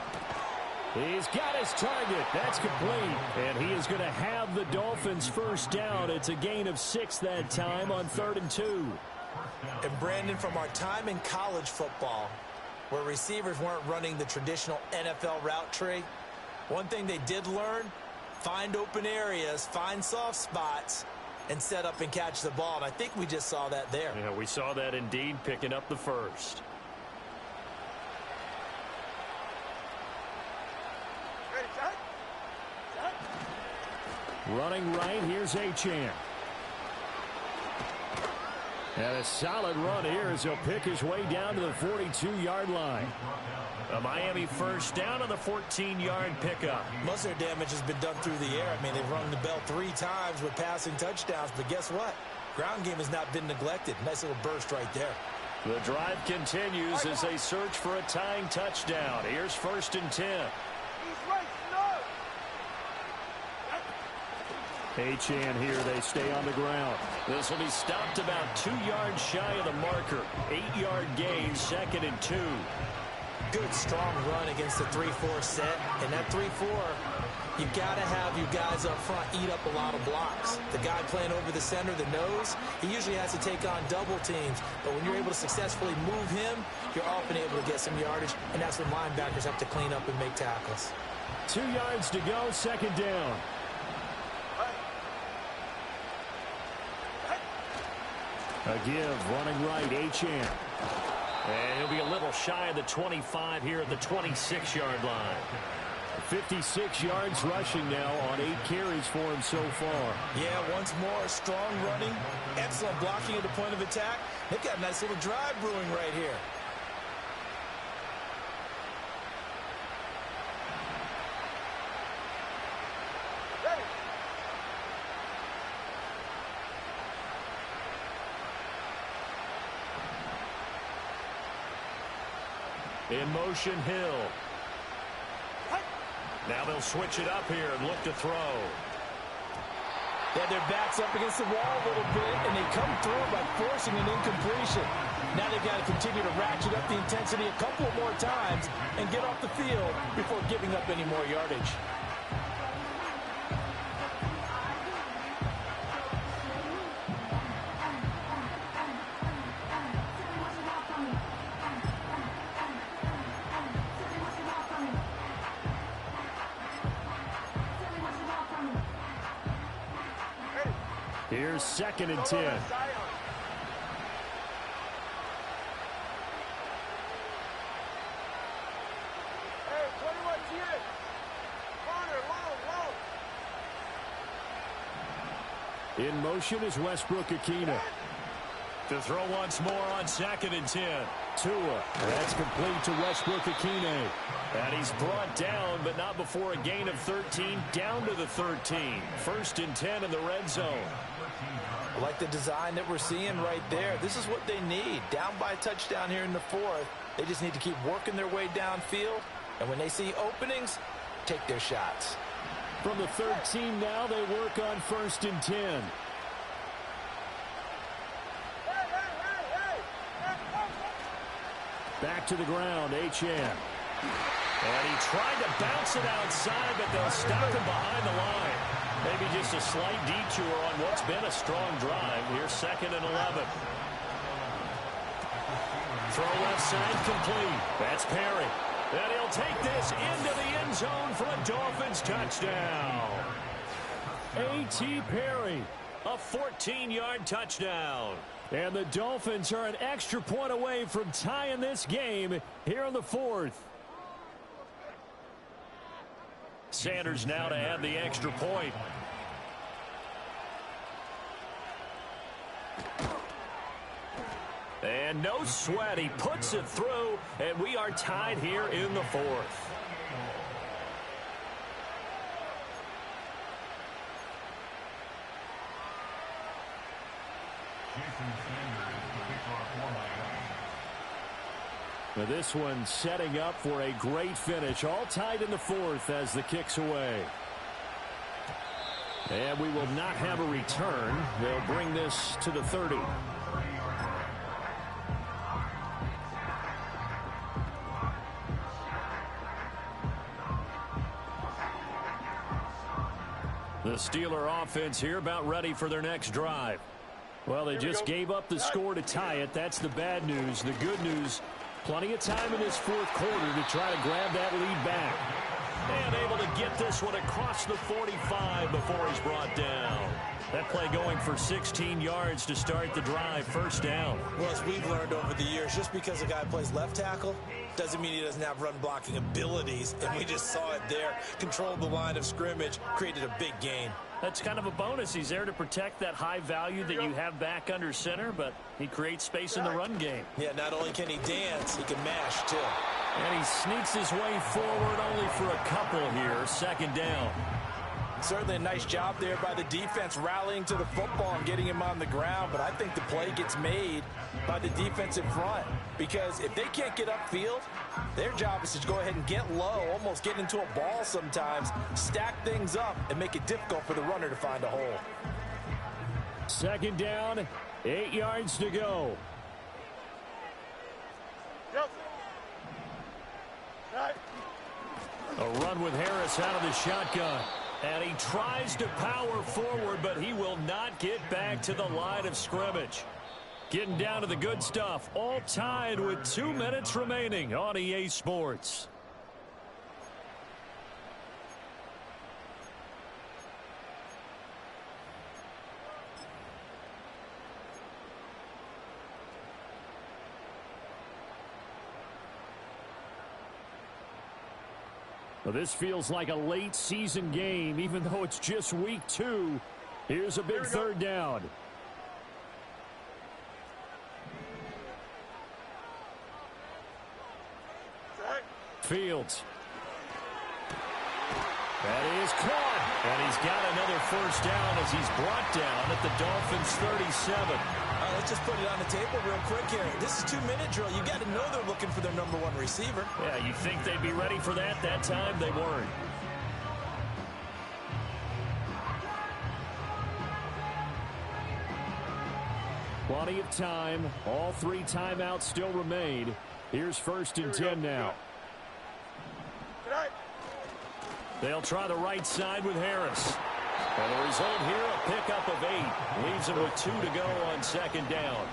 He's got his target. That's complete. And he is going to have the Dolphins first down. It's a gain of 6 that time on 3rd and 2. And Brandon, from our time in college football, where receivers weren't running the traditional NFL route tree, one thing they did learn, find open areas, find soft spots, and set up and catch the ball. And I think we just saw that there. Yeah, we saw that indeed, picking up the first. Running right, here's Achane. And a solid run here as he'll pick his way down to the 42-yard line. A Miami first down on the 14-yard pickup. Most of their damage has been done through the air. I mean, they've rung the bell 3 times with passing touchdowns, but guess what? Ground game has not been neglected. Nice little burst right there. The drive continues as they search for a tying touchdown. Here's 1st and 10. Achane here, they stay on the ground. This will be stopped about 2 yards shy of the marker. 8-yard gain, 2nd and 2. Good, strong run against the 3-4 set. And that 3-4, you've got to have you guys up front eat up a lot of blocks. The guy playing over the center, the nose, he usually has to take on double teams. But when you're able to successfully move him, you're often able to get some yardage. And that's when linebackers have to clean up and make tackles. 2 yards to go, 2nd down. A give, running right, Achane. And he'll be a little shy of the 25 here at the 26-yard line. 56 yards rushing now on 8 carries for him so far. Yeah, once more, strong running, excellent blocking at the point of attack. They've got a nice little drive brewing right here. In motion, Hill. Now they'll switch it up here and look to throw. They had their backs up against the wall a little bit, and they come through by forcing an incompletion. Now they've got to continue to ratchet up the intensity a couple of more times and get off the field before giving up any more yardage. Here's 2nd and 10. Hey, 21 10. Corner, long. In motion is Westbrook Akina. To throw once more on 2nd and 10. Tua. That's complete to Westbrook Akina. And he's brought down, but not before a gain of 13, down to the 13. 1st and 10 in the red zone. I like the design that we're seeing right there. This is what they need. Down by a touchdown here in the 4th. They just need to keep working their way downfield. And when they see openings, take their shots. From the 13 now, they work on 1st and 10. Back to the ground, HN. And he tried to bounce it outside, but they'll stop him behind the line. Maybe just a slight detour on what's been a strong drive. Here's 2nd and 11. Throw left side complete. That's Perry. And he'll take this into the end zone for a Dolphins touchdown. A.T. Perry, a 14-yard touchdown. And the Dolphins are an extra point away from tying this game here in the 4th. Sanders now to add the extra point. And no sweat. He puts it through, and we are tied here in the 4th. Now this one setting up for a great finish. All tied in the 4th as the kick's away. And we will not have a return. They'll bring this to the 30. The Steeler offense here about ready for their next drive. Well, they just gave up the score to tie it. That's the bad news. The good news, plenty of time in this 4th quarter to try to grab that lead back. And able to get this one across the 45 before he's brought down. That play going for 16 yards to start the drive. 1st down. Well, as we've learned over the years, just because a guy plays left tackle doesn't mean he doesn't have run blocking abilities. And we just saw it there. Controlled the line of scrimmage, created a big gain. That's kind of a bonus. He's there to protect that high value that you have back under center, but he creates space in the run game. Yeah, not only can he dance, he can mash, too. And he sneaks his way forward only for a couple here. 2nd down. Certainly a nice job there by the defense rallying to the football and getting him on the ground, but I think the play gets made by the defensive front because if they can't get upfield, their job is to go ahead and get low, almost get into a ball sometimes, stack things up, and make it difficult for the runner to find a hole. 2nd down, 8 yards to go. A run with Harris out of the shotgun. And he tries to power forward, but he will not get back to the line of scrimmage. Getting down to the good stuff. All tied with 2 minutes remaining on EA Sports. Well, this feels like a late season game, even though it's just week 2. Here's a big 3rd down. Fields. That is caught. And he's got another 1st down as he's brought down at the Dolphins' 37. I right, let's just put it on the table real quick here. This is 2-minute drill. You got to know they're looking for their number one receiver. Yeah, you think they'd be ready for that? That time they weren't. Plenty of time. All 3 timeouts still remain. Here's 1st and 10 now. They'll try the right side with Harris. And the result here, a pickup of 8. Leaves them with 2 to go on 2nd down.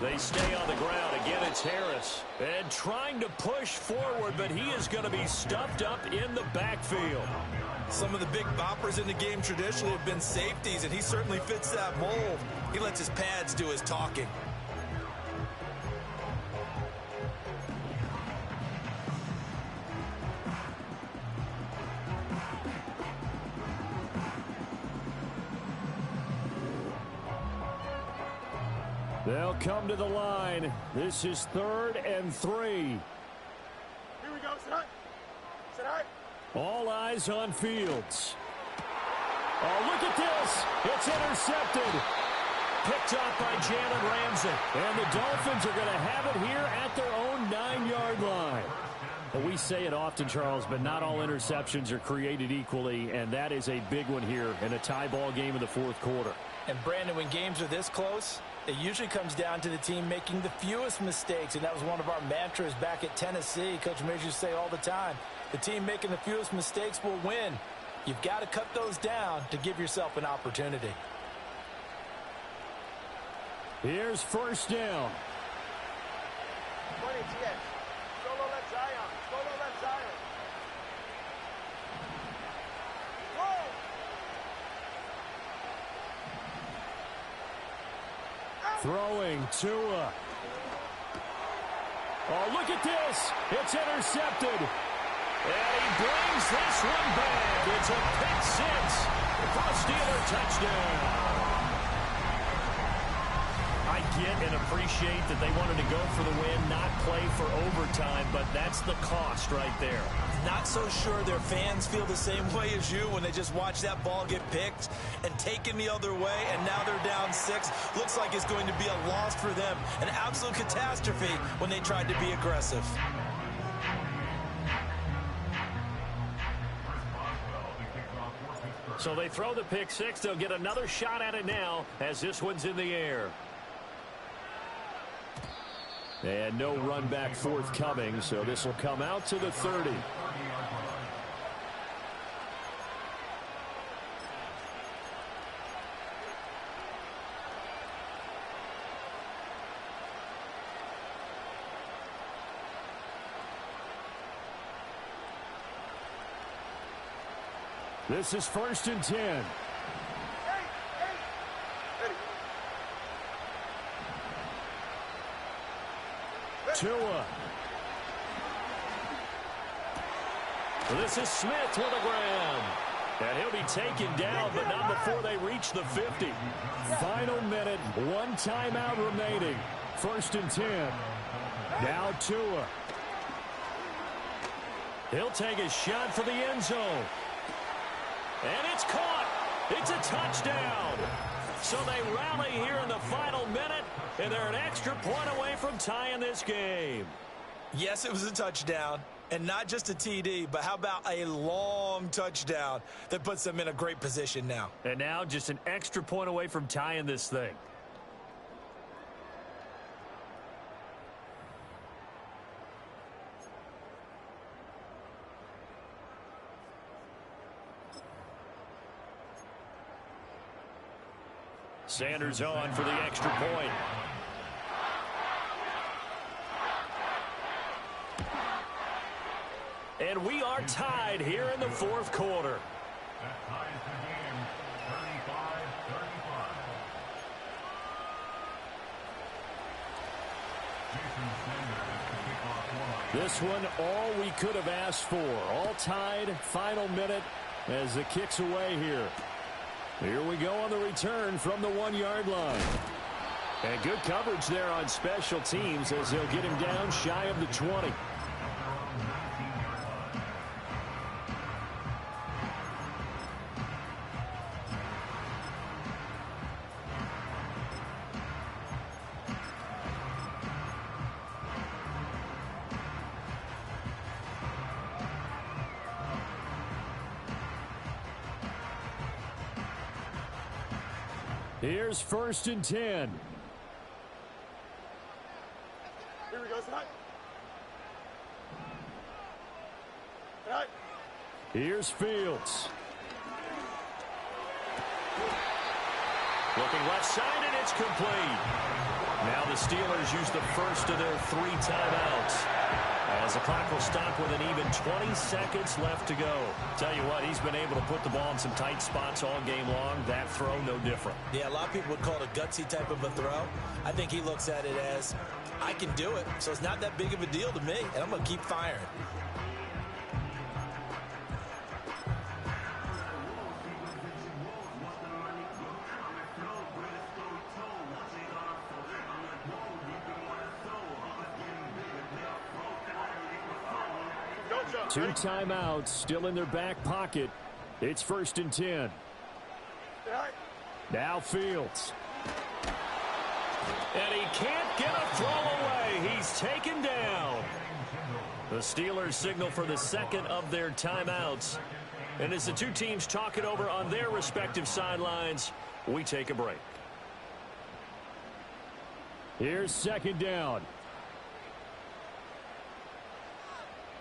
They stay on the ground. Again, it's Harris. And trying to push forward, but he is going to be stuffed up in the backfield. Some of the big boppers in the game traditionally have been safeties, and he certainly fits that mold. He lets his pads do his talking. They'll come to the line. This is 3rd and 3. Here we go. Sit high. Sit high. All eyes on Fields. Oh, look at this. It's intercepted. Picked off by Jalen Ramsey. And the Dolphins are going to have it here at their own 9-yard line. Well, we say it often, Charles, but not all interceptions are created equally, and that is a big one here in a tie ball game in the 4th quarter. And, Brandon, when games are this close, it usually comes down to the team making the fewest mistakes, and that was one of our mantras back at Tennessee. Coach Mears used to say all the time, the team making the fewest mistakes will win. You've got to cut those down to give yourself an opportunity. Here's 1st down. 20 TX. Solo left Zion. Solo left Zion. Whoa! Throwing Tua. Oh, look at this. It's intercepted. And he brings this one back. It's a pick 6 for a Steeler touchdown. I get and appreciate that they wanted to go for the win, not play for overtime, but that's the cost right there. Not so sure their fans feel the same way as you when they just watch that ball get picked and taken the other way, and now they're down 6. Looks like it's going to be a loss for them. An absolute catastrophe when they tried to be aggressive. So they throw the pick 6. They'll get another shot at it now as this one's in the air. And no run back forthcoming, so this will come out to the 30. This is 1st and 10. Tua. This is Smith to the ground. And he'll be taken down, but not before they reach the 50. Final minute, 1 timeout remaining. 1st and 10. Now Tua. He'll take a shot for the end zone. And it's caught. It's a touchdown. So they rally here in the final minute, and they're an extra point away from tying this game. Yes, it was a touchdown, and not just a TD, but how about a long touchdown that puts them in a great position now. And now just an extra point away from tying this thing. Sanders on for the extra point. And we are tied here in the 4th quarter. This one, all we could have asked for. All tied, final minute as the kick's away here. Here we go on the return from the 1-yard line. And good coverage there on special teams as they'll get him down shy of the 20. Here's 1st and 10. Here we go, Scott. Right. Here's Fields. Looking left side, and it's complete. Now the Steelers use the first of their 3 timeouts, as the clock will stop with an even 20 seconds left to go. Tell you what, he's been able to put the ball in some tight spots all game long. That throw, no different. Yeah, a lot of people would call it a gutsy type of a throw. I think he looks at it as, I can do it, so it's not that big of a deal to me, and I'm going to keep firing. Two timeouts still in their back pocket. It's 1st and 10. Now Fields. And he can't get a throw away. He's taken down. The Steelers signal for the second of their timeouts. And as the two teams talk it over on their respective sidelines, we take a break. Here's 2nd down.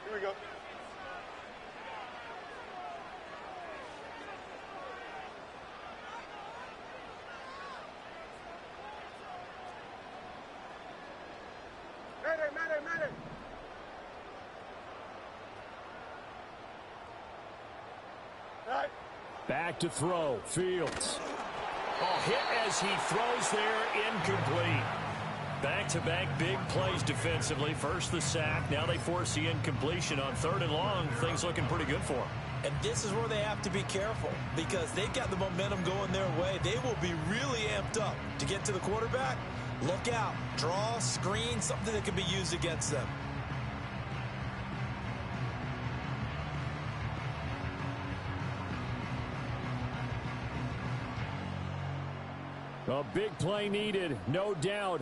Here we go. Madden. Right. Back to throw. Fields. Oh, hit as he throws there, incomplete. Back-to-back big plays defensively. First the sack. Now they force the incompletion on 3rd and long. Things looking pretty good for them. And this is where they have to be careful, because they've got the momentum going their way. They will be really amped up to get to the quarterback. Look out. Draw, screen, something that can be used against them. A big play needed, no doubt.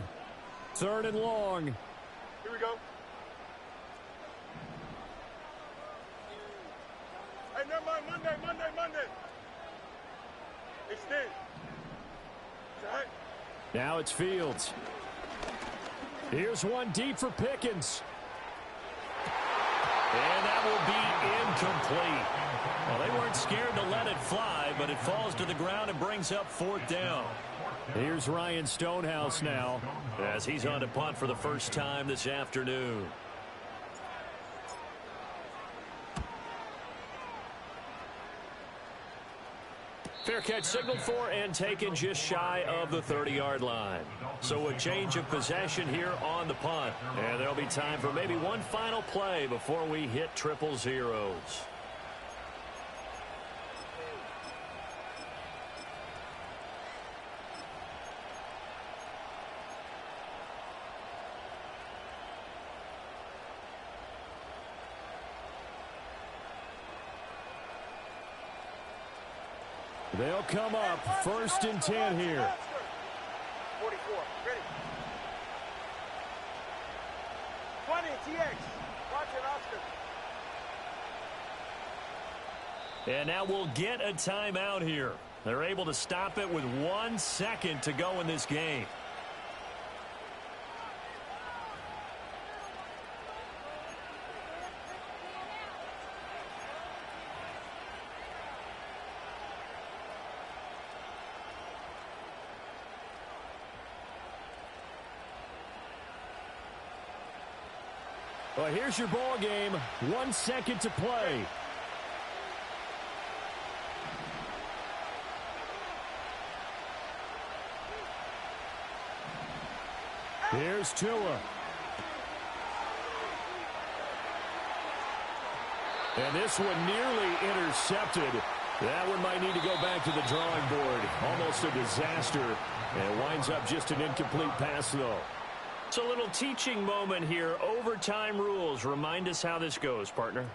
3rd and long. Here we go. Hey, never mind. Monday. Extend. Right. Now it's Fields. Here's one deep for Pickens. And that will be incomplete. Well, they weren't scared to let it fly, but it falls to the ground and brings up 4th down. Here's Ryan Stonehouse now, as he's on to punt for the first time this afternoon. Fair catch signaled for and taken just shy of the 30-yard line. So a change of possession here on the punt. And there'll be time for maybe one final play before we hit 000. They'll come up 1st and 10 here. 44. Ready. 20, TX. Watch it, Oscar. And now we'll get a timeout here. They're able to stop it with 1 second to go in this game. Well, here's your ball game. 1 second to play. Here's Tua. And this one nearly intercepted. That one might need to go back to the drawing board. Almost a disaster. And it winds up just an incomplete pass, though. It's a little teaching moment here. Overtime rules. Remind us how this goes, partner.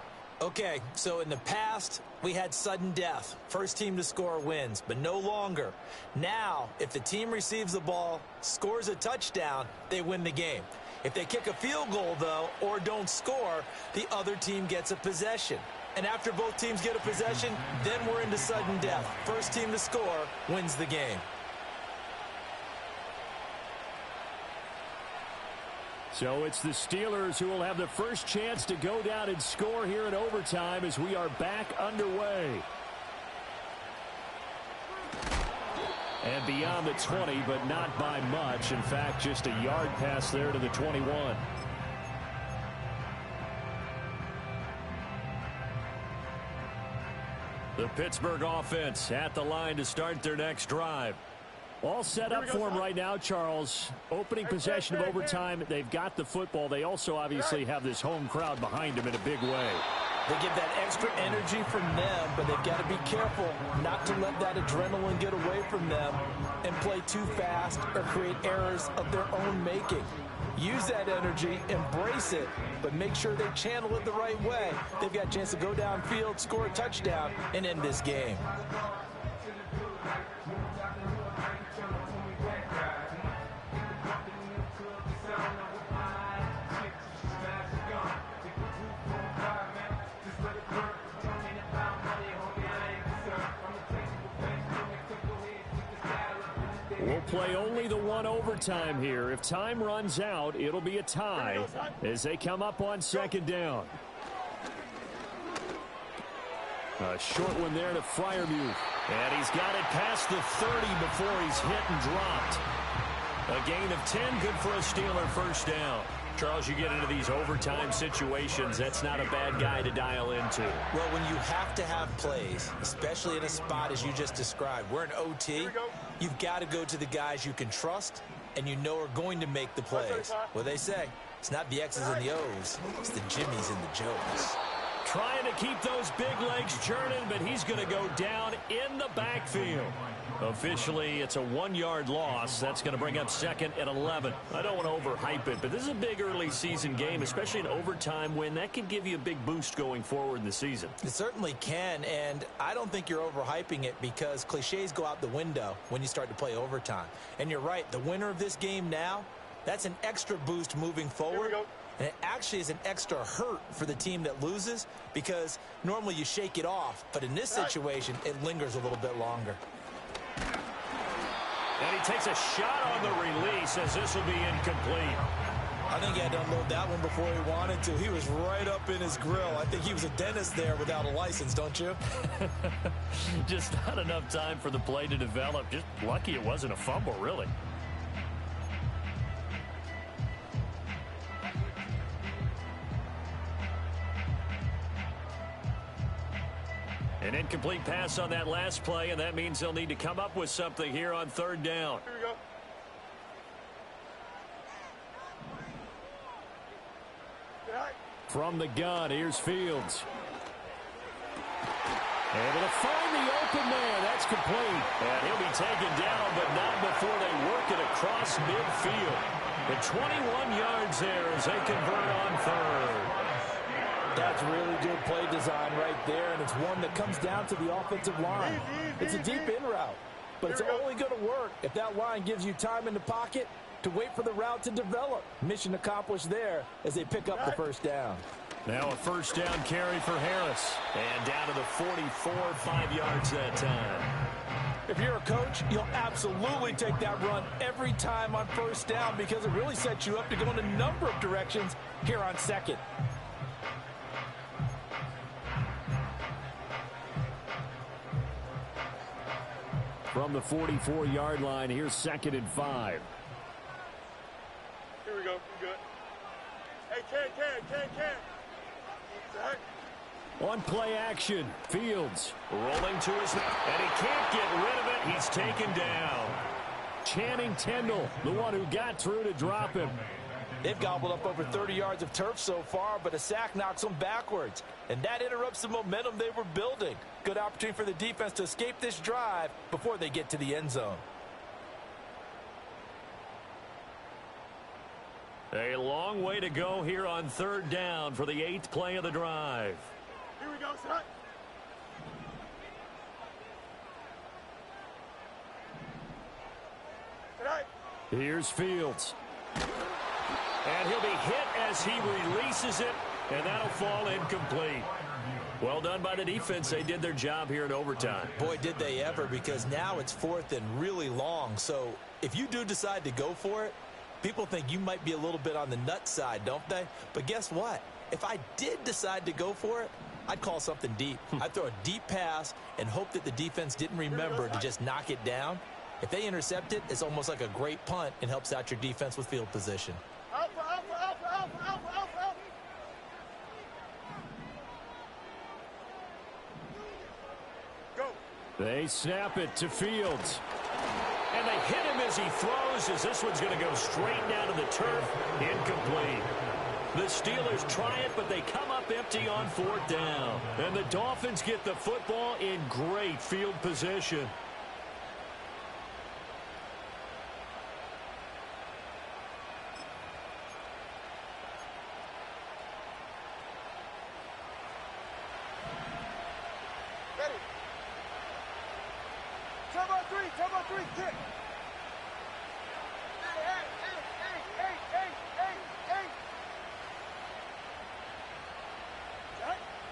Okay, so in the past, we had sudden death. First team to score wins, but no longer. Now, if the team receives the ball, scores a touchdown, they win the game. If they kick a field goal, though, or don't score, the other team gets a possession. And after both teams get a possession, then we're into sudden death. First team to score wins the game. So it's the Steelers who will have the first chance to go down and score here in overtime as we are back underway. And beyond the 20, but not by much. In fact, just a yard pass there to the 21. The Pittsburgh offense at the line to start their next drive. All set up for him right now, Charles. Opening possession of overtime. They've got the football. They also obviously have this home crowd behind them in a big way. They give that extra energy from them, but they've got to be careful not to let that adrenaline get away from them and play too fast or create errors of their own making. Use that energy, embrace it, but make sure they channel it the right way. They've got a chance to go downfield, score a touchdown, and end this game. We'll play only the one overtime here. If time runs out, it'll be a tie as they come up on second down. A short one there to Freiermuth. And he's got it past the 30 before he's hit and dropped. A gain of 10, good for a Steeler first down. Charles, you get into these overtime situations, that's not a bad guy to dial into. Well, when you have to have plays, especially in a spot as you just described, we're in OT, you've got to go to the guys you can trust and you know are going to make the plays. Well, they say, it's not the X's and the O's, it's the Jimmies and the Joes. Trying to keep those big legs churning, but he's going to go down in the backfield. Officially, it's a 1-yard loss. That's going to bring up second and 11. I don't want to overhype it, but this is a big early season game, especially an overtime win. That can give you a big boost going forward in the season. It certainly can, and I don't think you're overhyping it because cliches go out the window when you start to play overtime. And you're right, the winner of this game now, that's an extra boost moving forward. And it actually is an extra hurt for the team that loses because normally you shake it off. But in this situation, it lingers a little bit longer. And he takes a shot on the release as this will be incomplete. I think he had to unload that one before he wanted to. He was right up in his grill. I think he was a dentist there without a license, don't you? Just not enough time for the play to develop. Just lucky it wasn't a fumble, really. An incomplete pass on that last play, and that means they'll need to come up with something here on third down. Here we go. From the gun, here's Fields. Able to find the open man. That's complete. And he'll be taken down, but not before they work it across midfield. The 21 yards there as they convert on third. That's really good play design right there, and it's one that comes down to the offensive line. It's a deep in route, but it's only going to work if that line gives you time in the pocket to wait for the route to develop. Mission accomplished there as they pick up the first down. Now a first down carry for Harris. And down to the 44, 5 yards that time. If you're a coach, you'll absolutely take that run every time on first down because it really sets you up to go in a number of directions here on second. From the 44-yard line, here's second and 5. Here we go. We good. Hey, Ken. Zach. On play action, Fields rolling to his, and he can't get rid of it. He's taken down. Channing Tindall, the one who got through to drop him. They've gobbled up over 30 yards of turf so far, but a sack knocks them backwards. And that interrupts the momentum they were building. Good opportunity for the defense to escape this drive before they get to the end zone. A long way to go here on third down for the 8th play of the drive. Here we go, son. Tonight. Here's Fields. And he'll be hit as he releases it, and that'll fall incomplete. Well done by the defense. They did their job here in overtime. Boy, did they ever, because now it's 4th and really long. So if you do decide to go for it, People think you might be a little bit on the nut side, don't they? But guess what? If I did decide to go for it, I'd call something deep. I'd throw a deep pass and hope that the defense didn't remember to just knock it down. If they intercept it, it's almost like a great punt and helps out your defense with field position. Alpha, alpha, alpha, alpha, alpha, alpha, alpha. Go. They snap it to Fields. And they hit him as he throws, as this one's going to go straight down to the turf. Incomplete. The Steelers try it, but they come up empty on 4th down. And the Dolphins get the football in great field position. Ready. Turbo three, kick.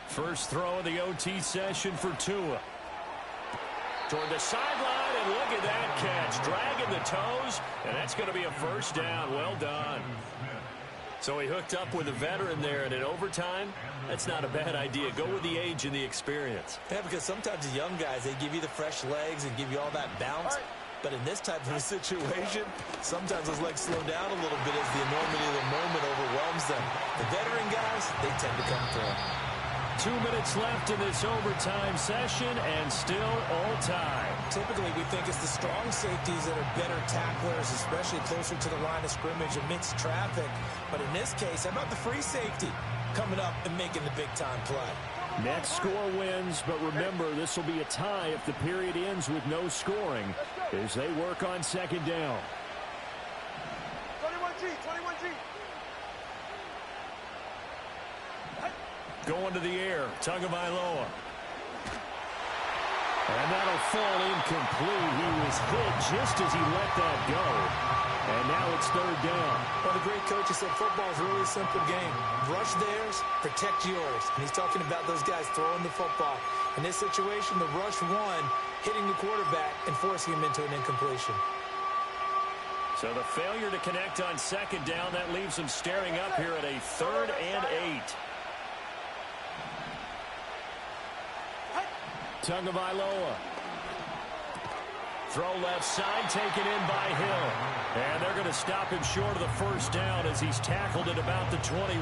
First throw of the OT session for Tua. Toward the sideline, and look at that catch. Dragging the toes, and that's going to be a first down. Well done. So he hooked up with a veteran there, and in overtime, that's not a bad idea. Go with the age and the experience. Yeah, because sometimes the young guys, they give you the fresh legs and give you all that bounce. But in this type of a situation, sometimes those legs slow down a little bit as the enormity of the moment overwhelms them. The veteran guys, they tend to come through. 2 minutes left in this overtime session, and still all time. Typically, we think it's the strong safeties that are better tacklers, especially closer to the line of scrimmage amidst traffic. But in this case, how about the free safety coming up and making the big-time play? Next score wins, but remember, this will be a tie if the period ends with no scoring as they work on 2nd down. 21G. Going to the air, Tagovailoa. And that'll fall incomplete. He was hit just as he let that go. And now it's 3rd down. Well, the great coach has said football is a really simple game. Rush theirs, protect yours. And he's talking about those guys throwing the football. In this situation, the rush won, hitting the quarterback and forcing him into an incompletion. So the failure to connect on 2nd down, that leaves him staring up here at a 3rd and 8. Tagovailoa. Throw left side, taken in by Hill. And they're going to stop him short of the first down as he's tackled at about the 21.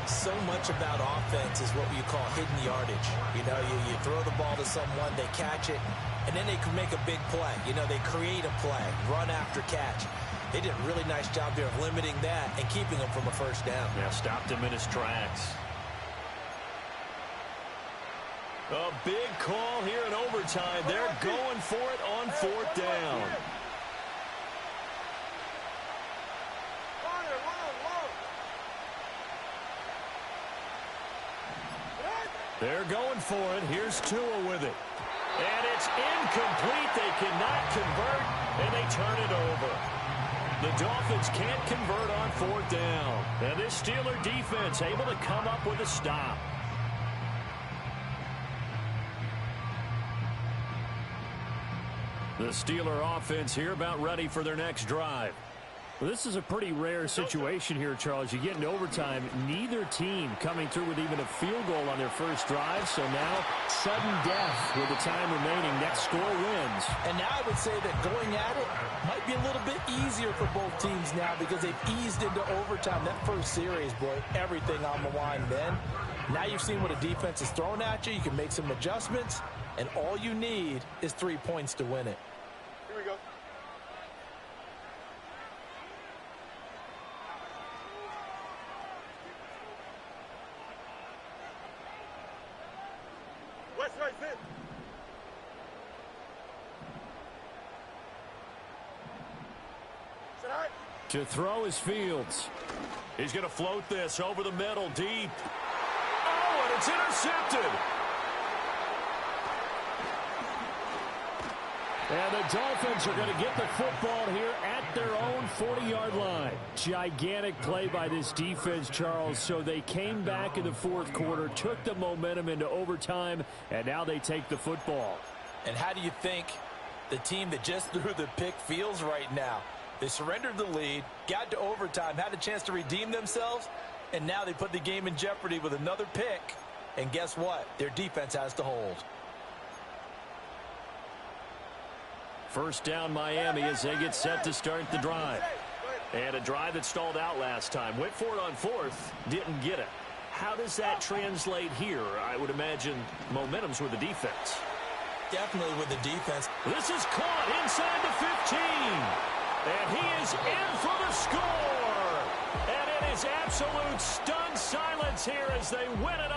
So much about offense is what you call hidden yardage. You know, you throw the ball to someone, they catch it, and then they can make a big play. You know, they create a play, run after catch. They did a really nice job there of limiting that and keeping him from a first down. Yeah, stopped him in his tracks. A big call here in overtime. They're going for it on 4th down. They're going for it. Here's Tua with it. And it's incomplete. They cannot convert, and they turn it over. The Dolphins can't convert on 4th down. And this Steeler defense able to come up with a stop. The Steeler offense here about ready for their next drive. Well, this is a pretty rare situation here, Charles. You get into overtime, neither team coming through with even a field goal on their first drive. So now, sudden death with the time remaining. Next score wins. And now I would say that going at it might be a little bit easier for both teams now because they've eased into overtime. That first series, boy, everything on the line then. Now you've seen what a defense is throwing at you. You can make some adjustments, and all you need is 3 points to win it. Here we go. West right, sit. Sit high. To throw is Fields. He's going to float this over the middle, deep. Oh, and it's intercepted. And the Dolphins are going to get the football here at their own 40-yard line. Gigantic play by this defense, Charles. So they came back in the 4th quarter, took the momentum into overtime, and now they take the football. And how do you think the team that just threw the pick feels right now? They surrendered the lead, got to overtime, had a chance to redeem themselves, and now they put the game in jeopardy with another pick. And guess what? Their defense has to hold. First down Miami as they get set to start the drive. And a drive that stalled out last time. Went for it on fourth, didn't get it. How does that translate here? I would imagine momentum's with the defense. Definitely with the defense. This is caught inside the 15. And he is in for the score. And it is absolute stunned silence here as they win it.